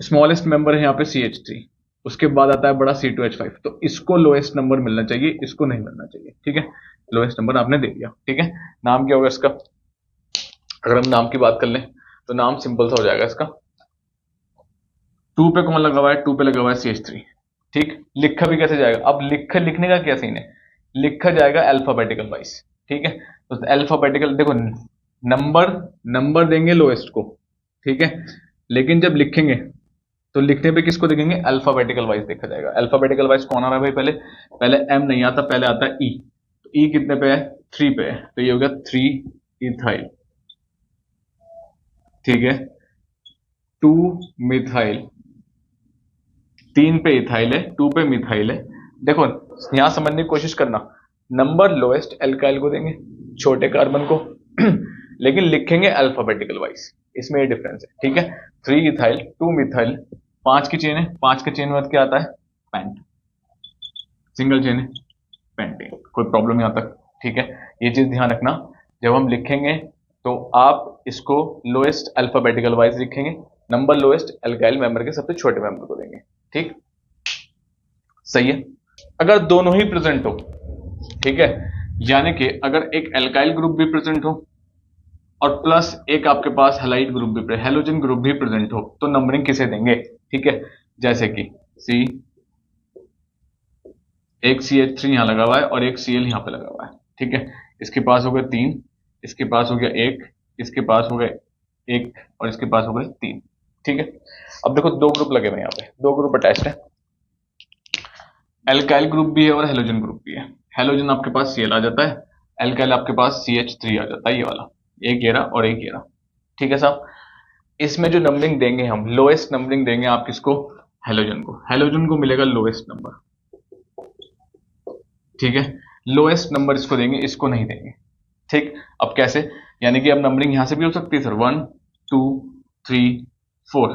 स्मॉलेस्ट मेंबर है यहाँ पे CH3, उसके बाद आता है बड़ा C2H5, तो इसको लोएस्ट नंबर मिलना चाहिए, इसको नहीं मिलना चाहिए। ठीक है, लोएस्ट नंबर आपने दे दिया। ठीक है, नाम क्या होगा इसका, अगर हम नाम की बात कर लें तो नाम सिंपल सा हो जाएगा इसका, 2 पे कौन लगा हुआ है, 2 पे लगा हुआ है CH3। ठीक, लिखा भी कैसे जाएगा, अब लिखने का क्या सीन है, लिखा जाएगा अल्फाबेटिकल वाइज। ठीक है, तो अल्फाबेटिकल देखो, नंबर नंबर देंगे लोएस्ट को, ठीक है, लेकिन जब लिखेंगे तो लिखने पे किसको देखेंगे, अल्फाबेटिकल वाइज देखा जाएगा। अल्फाबेटिकल वाइज कौन आ रहा है भाई, पहले पहले एम नहीं आता, पहले आता है ई, तो ई कितने पे है, 3 पे है, तो ये हो गया 3 इथाइल। ठीक है, 2 मिथाइल, 3 पे इथाइल है, 2 पे मिथाइल है। देखो यहां समझने की कोशिश करना, नंबर लोएस्ट एल्काइल को देंगे, छोटे कार्बन को लेकिन लिखेंगे अल्फाबेटिकल वाइज, इसमें ये डिफरेंस है। ठीक है, 3 इथाइल 2 मिथाइल, 5 की चेन है, 5 के चेन में क्या आता है, पेंट, सिंगल चेन है, पेंटेन, कोई प्रॉब्लम यहां तक। ठीक है, ये चीज ध्यान रखना, जब हम लिखेंगे तो आप इसको लोएस्ट अल्फाबेटिकल वाइज लिखेंगे, नंबर लोएस्ट एल्काइल मेंबर के सबसे छोटे मेंबर को देंगे। ठीक, सही है। अगर दोनों ही प्रेजेंट हो, ठीक है, यानी कि अगर एक एल्काइल ग्रुप भी प्रेजेंट हो और प्लस एक आपके पास हेलाइड ग्रुप भी, हेलोजन ग्रुप भी प्रेजेंट हो, तो नंबरिंग किसे देंगे। ठीक है, जैसे कि सी, एक CH3 यहां लगा हुआ है और एक Cl यहां पे लगा हुआ है। ठीक है, इसके पास हो गए 3, इसके पास हो गया 1, इसके पास हो गए 1 और इसके पास हो गए 3। ठीक है, अब देखो दो ग्रुप लगे हुए यहाँ पे, दो ग्रुप अटैच्ड है, एल्काइल ग्रुप भी है और हेलोजन ग्रुप भी है। हेलोजन आपके पास Cl आ जाता है, एल्काइल आपके पास CH3 आ जाता है, ये वाला, एक ये रहा और एक ये रहा। ठीक है साहब, इसमें जो नंबरिंग देंगे हम, लोएस्ट नंबरिंग देंगे आप किसको? हेलोजन को। हेलोजन को मिलेगा लोएस्ट नंबर, ठीक है। लोएस्ट नंबर इसको देंगे, इसको नहीं देंगे, ठीक। अब कैसे? यानी कि अब नंबरिंग यहां से भी हो सकती है सर, 1 2 3 4,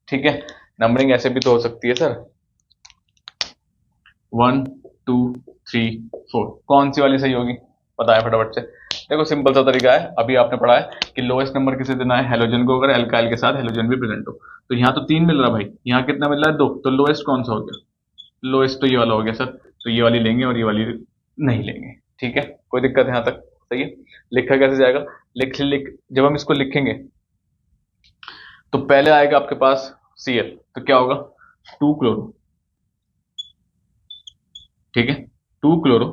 ठीक है। नंबरिंग ऐसे भी तो हो सकती है सर, 1 2 3 4। कौन सी वाली सही होगी बताया फटाफट से। देखो सिंपल सा तरीका है, अभी आपने पढ़ा है कि लोएस्ट नंबर किसे देना है? हेलोजन को। अगर एल्काइल के साथ हेलोजन भी प्रेजेंट हो, तो यहाँ तो 3 मिल रहा भाई, यहाँ कितना मिल रहा है? 2। तो लोएस्ट कौन सा हो गया? लोएस्ट तो ये वाला हो गया सर। तो ये वाली लेंगे और ये वाली नहीं लेंगे, ठीक है। कोई दिक्कत है यहाँ तक? सही है। लिखा कैसे जाएगा? जब हम इसको लिखेंगे तो पहले आएगा आपके पास Cl, तो क्या होगा? 2 क्लोरो, ठीक है। 2 क्लोरो,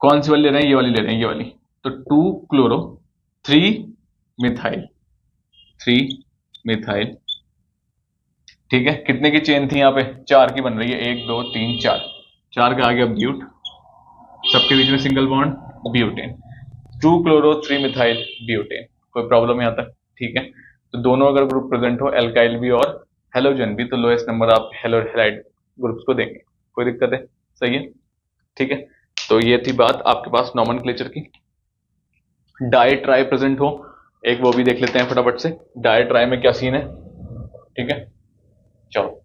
कौन सी वाली ले रहे हैं? ये वाली ले रहे हैं, ये वाली। तो 2 क्लोरो 3 मिथाइल, 3 मिथाइल, ठीक है। कितने की चेन थी यहाँ पे? 4 की बन रही है, 1 2 3 4। 4 का आ गया ब्यूट, सबके बीच में single bond, butane. 2 chloro 3 methyl butane. कोई प्रॉब्लम यहाँ तक? ठीक है। तो दोनों अगर ग्रुप प्रेजेंट हो, एल्काइल भी और हेलोजन भी, तो लोएस्ट नंबर आप हेलोहाइड ग्रुप्स को देंगे। कोई दिक्कत है? सही है, ठीक है। तो ये थी बात आपके पास नॉमेनक्लेचर की। डाई ट्राई प्रेजेंट हो, एक वो भी देख लेते हैं फटाफट से। डाई ट्राई में क्या सीन है, ठीक है। चलो,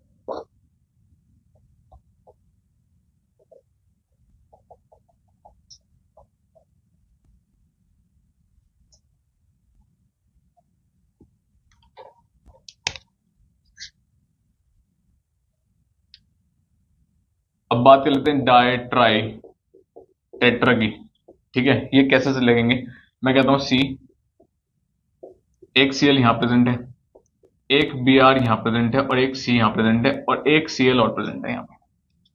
अब बात कर लेते हैं डाई ट्राई टेट्रा की, ठीक है। ये कैसे से लगेंगे? मैं कहता हूं सी, एक Cl यहां प्रेजेंट है, एक Br यहां प्रेजेंट है, और एक C यहां प्रेजेंट है, और एक Cl और प्रेजेंट है यहां पे।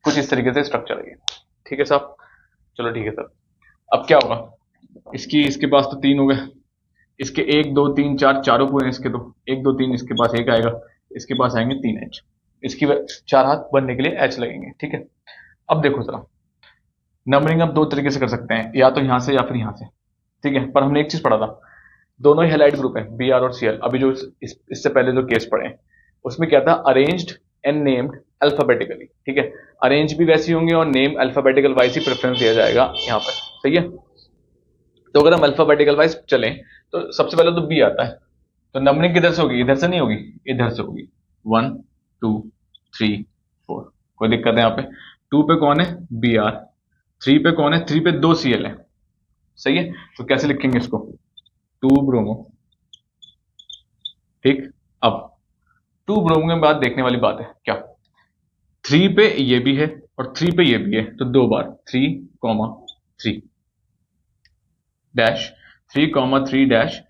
कुछ इस तरीके से स्ट्रक्चर है ये, ठीक है साहब। चलो ठीक है सर। अब क्या होगा? इसके पास तो 3 हो गए, इसके 1 2 3 4, चारों पूरे हैं इसके। तो 1 2 3, इसके पास एक आएगा, इसके पास आएंगे 3 H। इसकी 4 हाथ बनने के लिए H लगेंगे, ठीक है। अब देखो जरा, नंबरिंग आप 2 तरीके से कर सकते हैं, या तो यहां से या फिर यहां से, ठीक है। पर हमने एक चीज पढ़ा था, दोनों ही हेलाइड ग्रुप है, बी आर और सी एल। अभी जो इससे पहले जो केस पढ़े हैं उसमें क्या था? अरेंज्ड एंड नेम्ड अल्फाबेटिकली, ठीक है। अरेंज भी वैसी होंगे और नेम अल्फाबेटिकल वाइज ही प्रेफरेंस दिया जाएगा यहाँ पर, सही है। तो अगर हम अल्फाबेटिकल वाइज चलें तो सबसे पहले तो बी आता है, तो नंबरिंग किधर से होगी? इधर से नहीं होगी, इधर से होगी। 1 2 3 4। कोई दिक्कत है यहाँ पे? 2 पे कौन है? B are. 3 पे कौन है? 3 पे 2 सी एल है, सही है। तो कैसे लिखेंगे इसको? 2 ब्रोमो, ठीक। अब 2 ब्रोमो में बात देखने वाली बात है क्या? 3 पे ये भी है और 3 पे ये भी है, तो 2 बार 3 कॉमा 3 डैश, 3 कॉमा 3 डैश,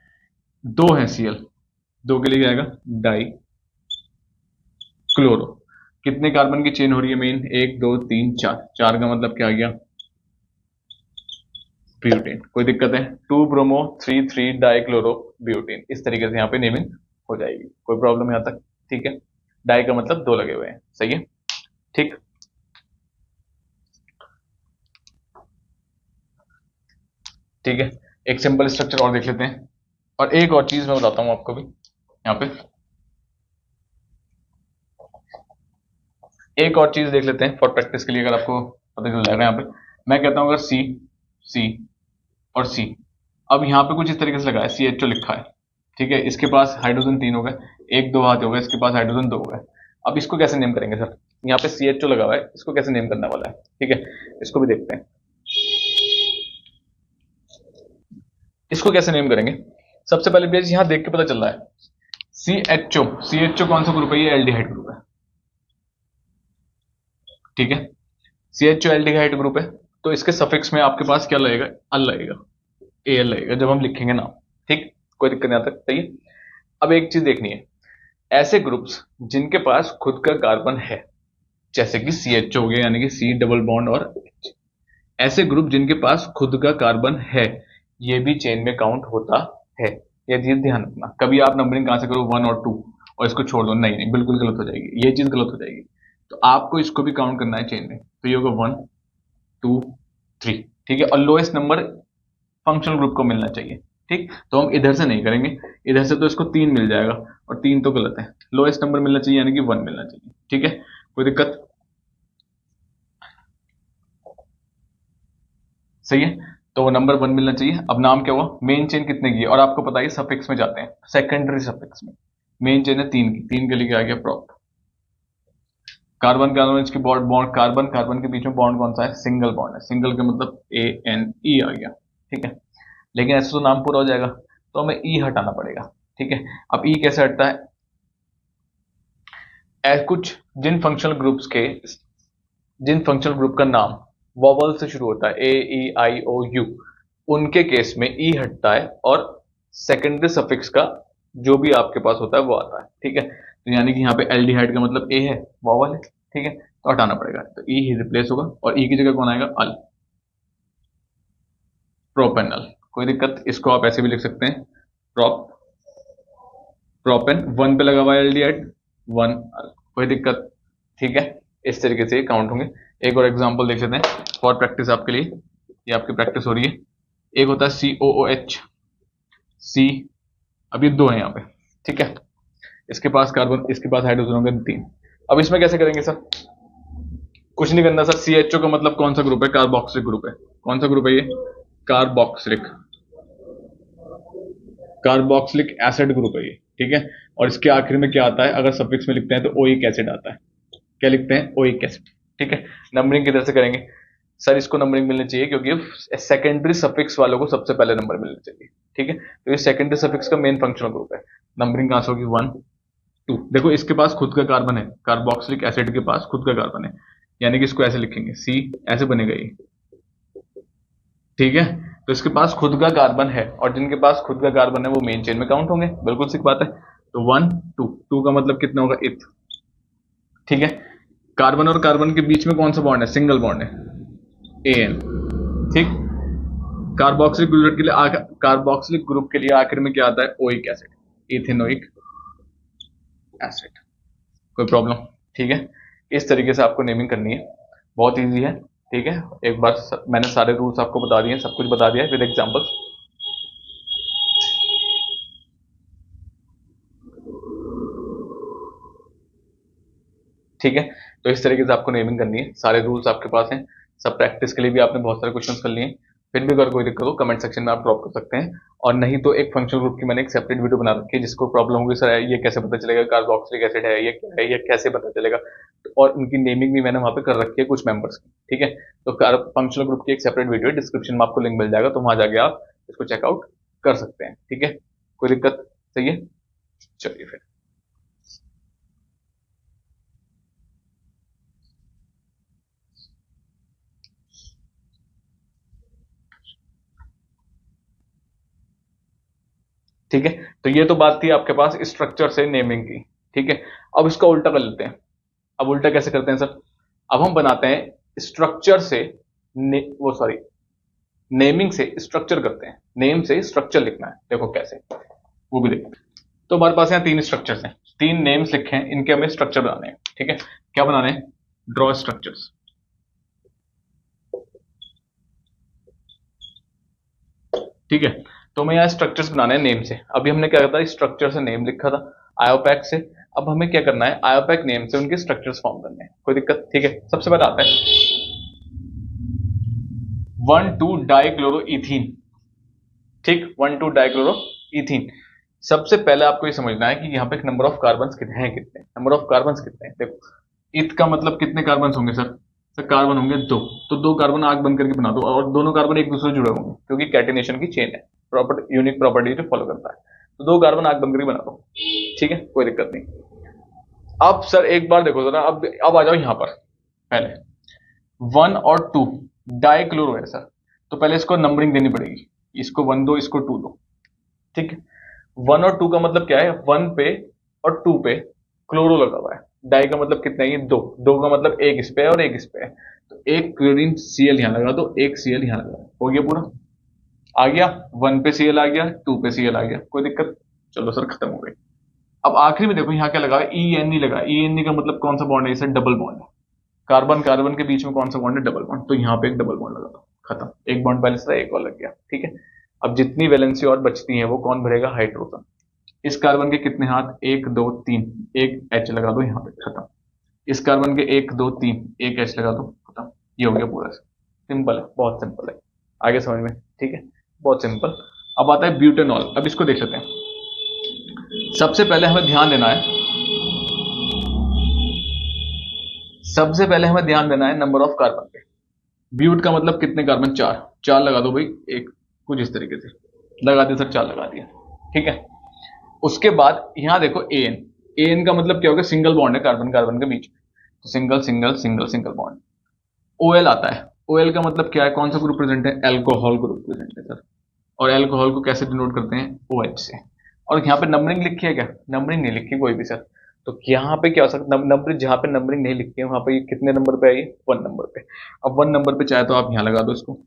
2 है Cl, 2 के लिए क्या आएगा? Die chloro. कितने कार्बन की चेन हो रही है मेन? 1 2 3 4। 4 का मतलब क्या आ गया? ब्यूटेन। कोई दिक्कत है? 2 ब्रोमो 3 3 डाई क्लोरो ब्यूटेन। इस तरीके से यहाँ पे नेमिंग हो जाएगी। कोई प्रॉब्लम यहाँ तक? ठीक है। डाई का मतलब 2 लगे हुए हैं, सही है, ठीक। ठीक है, एक सिंपल स्ट्रक्चर और देख लेते हैं। और एक और चीज मैं बताता हूं आपको भी यहाँ पे, एक और चीज देख लेते हैं फॉर प्रैक्टिस के लिए, अगर आपको पता चल जाएगा। यहाँ पे मैं कहता हूं अगर सी, सी और सी, अब यहाँ पे कुछ इस तरीके से लगा है, सी एच ओ लिखा है, ठीक है। इसके पास हाइड्रोजन 3 हो गए, 1 2 हाथ हो गए, इसके पास हाइड्रोजन 2 हो गए। अब इसको कैसे नेम करेंगे सर? यहाँ पे सी एच ओ लगा हुआ है, इसको कैसे नेम करने वाला है, ठीक है। इसको भी देखते हैं, इसको कैसे नेम करेंगे। सबसे पहले पेज यहाँ देख के पता चल रहा है, सी एच ओ। सी एच ओ कौन सा ग्रुप है? ये एल्डिहाइड ग्रुप है, ठीक है। C H O aldehyde group है, तो इसके सफिक्स में आपके पास क्या लगेगा? अल लगेगा, ए एल लगेगा जब हम लिखेंगे नाम, ठीक। कोई दिक्कत नहीं आता, सही है। अब एक चीज देखनी है, ऐसे ग्रुप्स जिनके पास खुद का कार्बन है, जैसे कि सी एच ओ हो गया, यानी कि सी डबल बॉन्ड और H। ऐसे ग्रुप जिनके पास खुद का कार्बन है, ये भी चेन में काउंट होता है। ये चीज ध्यान रखना। कभी आप नंबरिंग कहां से करो 1 और 2 और इसको छोड़ दो, नहीं नहीं, बिल्कुल गलत हो जाएगी, ये चीज गलत हो जाएगी। तो आपको इसको भी काउंट करना है चेन में, तो ये होगा 1 2 3, ठीक है। और लोएस्ट नंबर फंक्शनल ग्रुप को मिलना चाहिए, ठीक, तो हम इधर से नहीं करेंगे, इधर से तो इसको 3 मिल जाएगा और 3 तो गलत है, लोएस्ट नंबर मिलना चाहिए यानी कि 1 मिलना चाहिए। ठीक है, कोई दिक्कत? सही है, तो वो नंबर 1 मिलना चाहिए। अब नाम क्या हुआ, मेन चेन कितने की है, और आपको पता है सफिक्स में जाते हैं, सेकेंडरी सफिक्स में। मेन चेन है 3 की, 3 के लिए आ गया प्रॉप। कार्बन कार्बन की बॉन्ड बॉन्ड कार्बन कार्बन के बीच में बॉन्ड कौन सा है, सिंगल बॉन्ड है, सिंगल का मतलब ANE आ गया। ठीक है, लेकिन ऐसे तो नाम पूरा हो जाएगा, तो हमें ई हटाना पड़ेगा। ठीक है, अब ई कैसे हटता है, कुछ जिन फंक्शनल ग्रुप का नाम वॉवल से शुरू होता है, AEIOU, उनके केस में ई हटता है और सेकेंडरी सफिक्स का जो भी आपके पास होता है वो आता है। ठीक है, तो यानी कि यहाँ पे एल्डिहाइड का मतलब ए है, वॉवल है। ठीक है, तो हटाना पड़ेगा, तो ई ही रिप्लेस होगा और ई की जगह कौन आएगा, अल, प्रोपेनल। कोई दिक्कत? इसको आप ऐसे भी लिख सकते हैं, प्रोप प्रोपेन, 1 पे लगा हुआ है एल्डिहाइड, 1 अल, कोई दिक्कत? ठीक है, इस तरीके से काउंट होंगे। एक और एग्जांपल देख लेते हैं फॉर प्रैक्टिस आपके लिए, ये आपकी प्रैक्टिस हो रही है। एक होता है COOH, सी, अब ये 2 है यहाँ पे। ठीक है, इसके पास कार्बन, इसके पास हाइड्रोजन होंगे 3। अब इसमें कैसे करेंगे सर, कुछ नहीं करना सर, CHO का मतलब कौन सा ग्रुप है, कार्बोक्सिलिक ग्रुप है। कौन सा ग्रुप है ये, कार्बोक्सिलिक, कार्बोक्सिलिक एसिड ग्रुप है ये। ठीक है, और इसके आखिर में क्या आता है, अगर सफिक्स में लिखते हैं तो ओइक एसिड आता है। क्या लिखते हैं, ओइक एसिड। ठीक है, नंबरिंग किधर से करेंगे सर, इसको नंबरिंग मिलनी चाहिए क्योंकि सेकेंडरी सफिक्स वालों को सबसे पहले नंबर मिलना चाहिए। ठीक है, तो ये सेकेंडरी सफिक्स का मेन फंक्शनल ग्रुप है। नंबरिंग कहां से होगी, 1 2। देखो इसके पास खुद का कार्बन है, कार्बोक्सिलिक एसिड के पास खुद का कार्बन है, यानी कि इसको ऐसे लिखेंगे, सी ऐसे बनेगा ये। ठीक है, तो इसके पास खुद का कार्बन है, और जिनके पास खुद का कार्बन है वो मेन चेन में काउंट होंगे, बिल्कुल सी बात है। तो 1 2 2 का मतलब कितना होगा, इथ। ठीक है, कार्बन और कार्बन के बीच में कौन सा बॉन्ड है, सिंगल बॉन्ड है, AN। ठीक, कार्बोक्सिलिक ग्रुप के लिए आखिर में क्या आता है, ओइक एसिड, इथेनोइक एसिड। कोई प्रॉब्लम? ठीक है, इस तरीके से आपको नेमिंग करनी है, बहुत इजी है। ठीक है, एक बार मैंने सारे रूल्स आपको बता दिए, सब कुछ बता दिया है विद एग्जांपल्स। ठीक है, तो इस तरीके से आपको नेमिंग करनी है, सारे रूल्स आपके पास हैं, सब प्रैक्टिस के लिए भी आपने बहुत सारे क्वेश्चंस कर लिए। फिर भी अगर कोई दिक्कत हो कमेंट सेक्शन में आप ड्रॉप कर सकते हैं, और नहीं तो एक फंक्शनल ग्रुप की मैंने एक सेपरेट वीडियो बना रखी है, जिसको प्रॉब्लम होगी सर ये कैसे पता चलेगा कार्बोक्सिलिक एसिड है, ये क्या है, ये कैसे पता चलेगा, और उनकी नेमिंग भी मैंने वहां पे कर रखी है कुछ मेंबर्स की। ठीक है, तो फंक्शनल ग्रुप की एक सेपरेट वीडियो डिस्क्रिप्शन में आपको लिंक मिल जाएगा, तो वहां जाके आप इसको चेकआउट कर सकते हैं। ठीक है, कोई दिक्कत? सही है, चलिए फिर। ठीक है, तो ये तो बात थी आपके पास स्ट्रक्चर से नेमिंग की। ठीक है, अब इसका उल्टा कर लेते हैं। अब उल्टा कैसे करते हैं सर, अब हम बनाते हैं स्ट्रक्चर से वो सॉरी, नेमिंग से स्ट्रक्चर करते हैं, नेम से स्ट्रक्चर लिखना है, देखो कैसे, वो भी देखो। तो हमारे पास यहाँ 3 स्ट्रक्चर्स हैं, 3 नेम्स लिखे हैं, इनके हमें स्ट्रक्चर बनाने हैं। ठीक है, क्या बनाने हैं, ड्रॉ स्ट्रक्चर्स। ठीक है, तो हमें यहाँ स्ट्रक्चर्स बनाने हैं नेम से। अभी हमने क्या था, स्ट्रक्चर से नेम लिखा था आयोपैक से, अब हमें क्या करना है, आयोपैक नेम से उनके स्ट्रक्चर्स फॉर्म करने हैं। कोई दिक्कत? ठीक है, सबसे पहले आता है 1,2 डाइक्लोरोइथीन। ठीक, 1,2 डाइक्लोरोइथीन। सबसे पहले आपको ये समझना है कि यहाँ पे नंबर ऑफ कार्बन कितने हैं, कितने नंबर ऑफ कार्बन कितने हैं। देखो इथ का मतलब कितने कार्बन होंगे सर, कार्बन होंगे 2, तो 2 कार्बन आग बंद करके बना दो, और दोनों कार्बन एक दूसरे से जुड़े होंगे क्योंकि कैटिनेशन की चेन है, प्रॉपर्टी यूनिक प्रॉपर्टी जो फॉलो करता है, तो 2 कार्बन आग बंद करके बना दो। ठीक है, कोई दिक्कत नहीं। अब सर एक बार देखो जरा, अब आ जाओ यहाँ पर, पहले 1 और 2 डाइक्लोरो है सर, तो पहले इसको नंबरिंग देनी पड़ेगी, इसको 1 दो, इसको 2 दो। ठीक है, 1 और 2 का मतलब क्या है, 1 पे और 2 पे क्लोरो लगा हुआ है, डाई का मतलब कितना है, ये 2, 2 का मतलब एक इस पे है और एक इस पे है, तो एक क्लोरीन Cl यहां लगा दो, एक Cl यहां लगा दो, हो गया पूरा, आ गया 1 पे Cl आ गया, 2 पे Cl आ गया, कोई दिक्कत? चलो सर खत्म हो गई। अब आखिरी में देखो यहाँ क्या लगा है, ENE लगा, ENE का मतलब कौन सा बॉन्ड है, इसे डबल बॉन्ड है, कार्बन कार्बन के बीच में कौन सा बॉन्ड है, डबल बॉन्ड, तो यहाँ पे एक डबल बॉन्ड लगा दो, खत्म, एक बॉन्ड पहले से था, एक और लग गया। ठीक है, अब जितनी वैलेंसी और बचती है वो कौन भरेगा, हाइड्रोजन। इस कार्बन के कितने हाथ, 1 2 3, एक H लगा दो यहाँ पे, खत्म। इस कार्बन के 1 2 3, एक H लगा दो, खत्म। ये हो गया पूरा। सिंपल है, बहुत सिंपल है, आगे समझ में, ठीक है, बहुत सिंपल। अब आता है ब्यूटेनॉल। अब इसको देख लेते हैं। सबसे पहले हमें ध्यान देना है, सबसे पहले हमें ध्यान देना है नंबर ऑफ कार्बन पे। ब्यूट का मतलब कितने कार्बन, 4, 4 लगा दो भाई, एक कुछ इस तरीके से लगा दिया सर, 4 लगा दिया, ठीक है। उसके बाद यहां देखो एन, एन का मतलब क्या होगा, सिंगल बॉन्ड है कार्बन कार्बन के बीच में, तो single single single single bond. Ol आता है, ओएल का मतलब क्या है, कौन सा ग्रुप प्रेजेंट है, एल्कोहल ग्रुप प्रेजेंट है सर। और एल्कोहल को कैसे डिनोट करते हैं, ओ एच से। और यहाँ पे नंबरिंग लिखी है क्या, नंबरिंग नहीं लिखी कोई भी सर। तो यहाँ पे क्या हो सकता है, नंबर जहाँ पे नंबरिंग नहीं लिखी है वहां पे ये कितने नंबर पे आई, 1 नंबर पे। अब 1 नंबर पे चाहे तो आप यहाँ लगा दो इसको,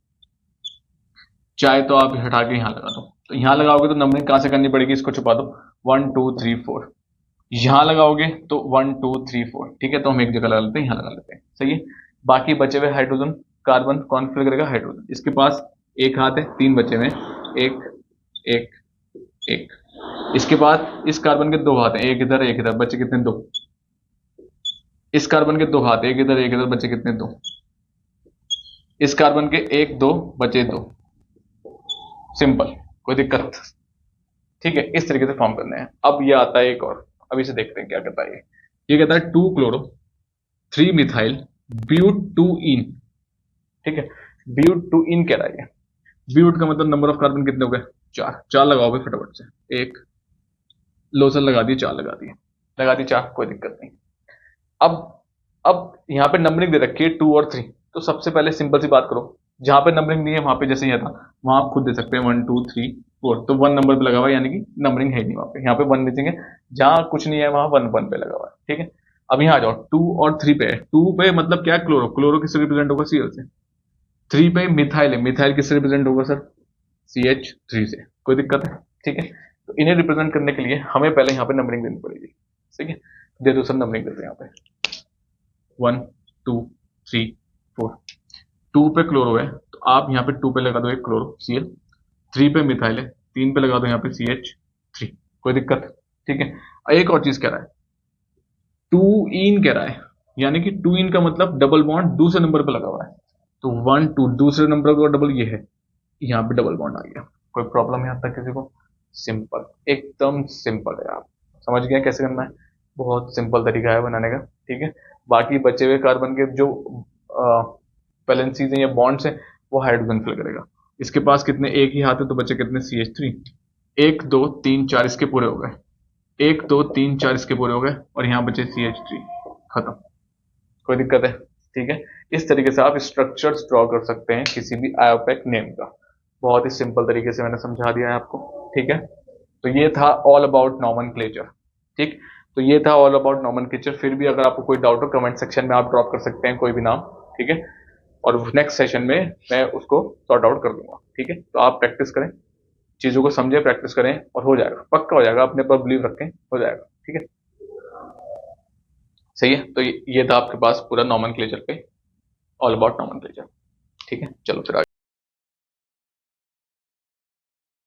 चाहे तो आप हटा के यहाँ लगा दो। तो यहाँ लगाओगे तो नंबरिंग कहाँ से करनी पड़ेगी, इसको छुपा दो, 1 2 3 4। यहाँ लगाओगे तो 1 2 3 4, ठीक है। तो हम एक जगह लगा लेते हैं, यहाँ लगा लेते हैं, सही है। बाकी बचे हुए हाइड्रोजन, कार्बन कौन फिल करेगा, हाइड्रोजन। इसके पास एक हाथ है, 3 बचे हुए, एक एक एक। इसके बाद इस कार्बन के 2 हाथ हैं, एक इधर, बचे कितने, 2। इस कार्बन के 2 हाथ, एक इधर, बचे कितने, 2। इस कार्बन के 1 2 बचे 2। सिंपल, कोई दिक्कत, ठीक है। इस तरीके से फॉर्म करने हैं। अब ये आता है एक और, अब इसे देखते हैं क्या कहता है ये कहता है 2 क्लोरो 3 मिथाइल ब्यूट 2 इन, ठीक है। ब्यूट 2 इन कह रहा है। ब्यूट का मतलब नंबर ऑफ कार्बन कितने हो गए, 4, 4 लगाओ भाई फटाफट से, एक लोशन लगा दिए, 4 लगा दिए, लगा दी 4, कोई दिक्कत नहीं। अब अब यहाँ पे नंबरिंग दे रखी है 2 और 3, तो सबसे पहले सिंपल सी बात करो, जहां पे नंबरिंग नहीं है वहां पे जैसे ये था, वहां आप खुद दे सकते हैं 1 2 3 4। तो 1 नंबर पे लगा हुआ है, यानी कि नंबरिंग है नहीं वहां पे, यहाँ पे 1 मिसिंग है। जहां कुछ नहीं है वहां 1 1 पे लगा हुआ है, ठीक है। अब यहाँ आ जाओ, 2 और 3 पे है। 2 पे मतलब क्या है, क्लोरो, क्लोरो किससे रिप्रेजेंट होगा, Cl से। 3 पे मिथाइल है, मिथाइल किससे रिप्रेजेंट होगा सर, CH3 से। कोई दिक्कत है, ठीक है। तो इन्हें रिप्रेजेंट करने के लिए हमें पहले यहाँ पे नंबरिंग देनी पड़ेगी, ठीक है। दे दो सर, नंबरिंग देते हैं यहाँ पे, 1 2 3 4। 2 पे क्लोरो है तो आप यहाँ पे 2 पे लगा दो एक क्लोरो, Cl। 3 पे मिथाइल है, 3 पे लगा दो यहाँ पे CH3। कोई दिक्कत, ठीक है। एक और चीज कह रहा है, 2 इन कह रहा है, यानी कि 2 इन का मतलब डबल बॉन्ड दूसरे नंबर पे लगा हुआ है। तो 1 2 दूसरे नंबर का डबल ये है, यहाँ पे डबल बॉन्ड आ गया। कोई प्रॉब्लम यहाँ तक किसी को, सिंपल, एकदम सिंपल है। आप समझ गए कैसे करना है, बहुत सिंपल तरीका है बनाने का, ठीक है। बाकी बचे हुए कार्बन के जो वैलेंसीज हैं या बॉन्ड्स हैं वो हाइड्रोजन फिल करेगा। इसके पास कितने, एक ही हाथ है, तो बचे कितने, CH3। 1 2 3 4 इसके पूरे हो गए, 1 2 3 4 इसके पूरे हो गए, और यहाँ बचे CH3, खत्म। कोई दिक्कत है, ठीक है। इस तरीके से आप स्ट्रक्चर्स ड्रॉ कर सकते हैं किसी भी आयोपेक नेम का। बहुत ही सिंपल तरीके से मैंने समझा दिया है आपको, ठीक है। तो ये था ऑल अबाउट नॉमेनक्लेचर, ठीक। तो ये था ऑल अबाउट नॉमेनक्लेचर। फिर भी अगर आपको कोई डाउट हो कमेंट सेक्शन में आप ड्रॉप कर सकते हैं कोई भी नाम, ठीक है। और नेक्स्ट सेशन में मैं उसको सॉर्ट आउट कर दूंगा, ठीक है। तो आप प्रैक्टिस करें, चीजों को समझे, प्रैक्टिस करें, और हो जाएगा, पक्का हो जाएगा, अपने पर बिलीव रखें, हो जाएगा, ठीक है। सही है। तो ये था आपके पास पूरा नॉमेनक्लेचर पे, ऑल अबाउट नॉमेनक्लेचर, ठीक है। चलो फिर आगे।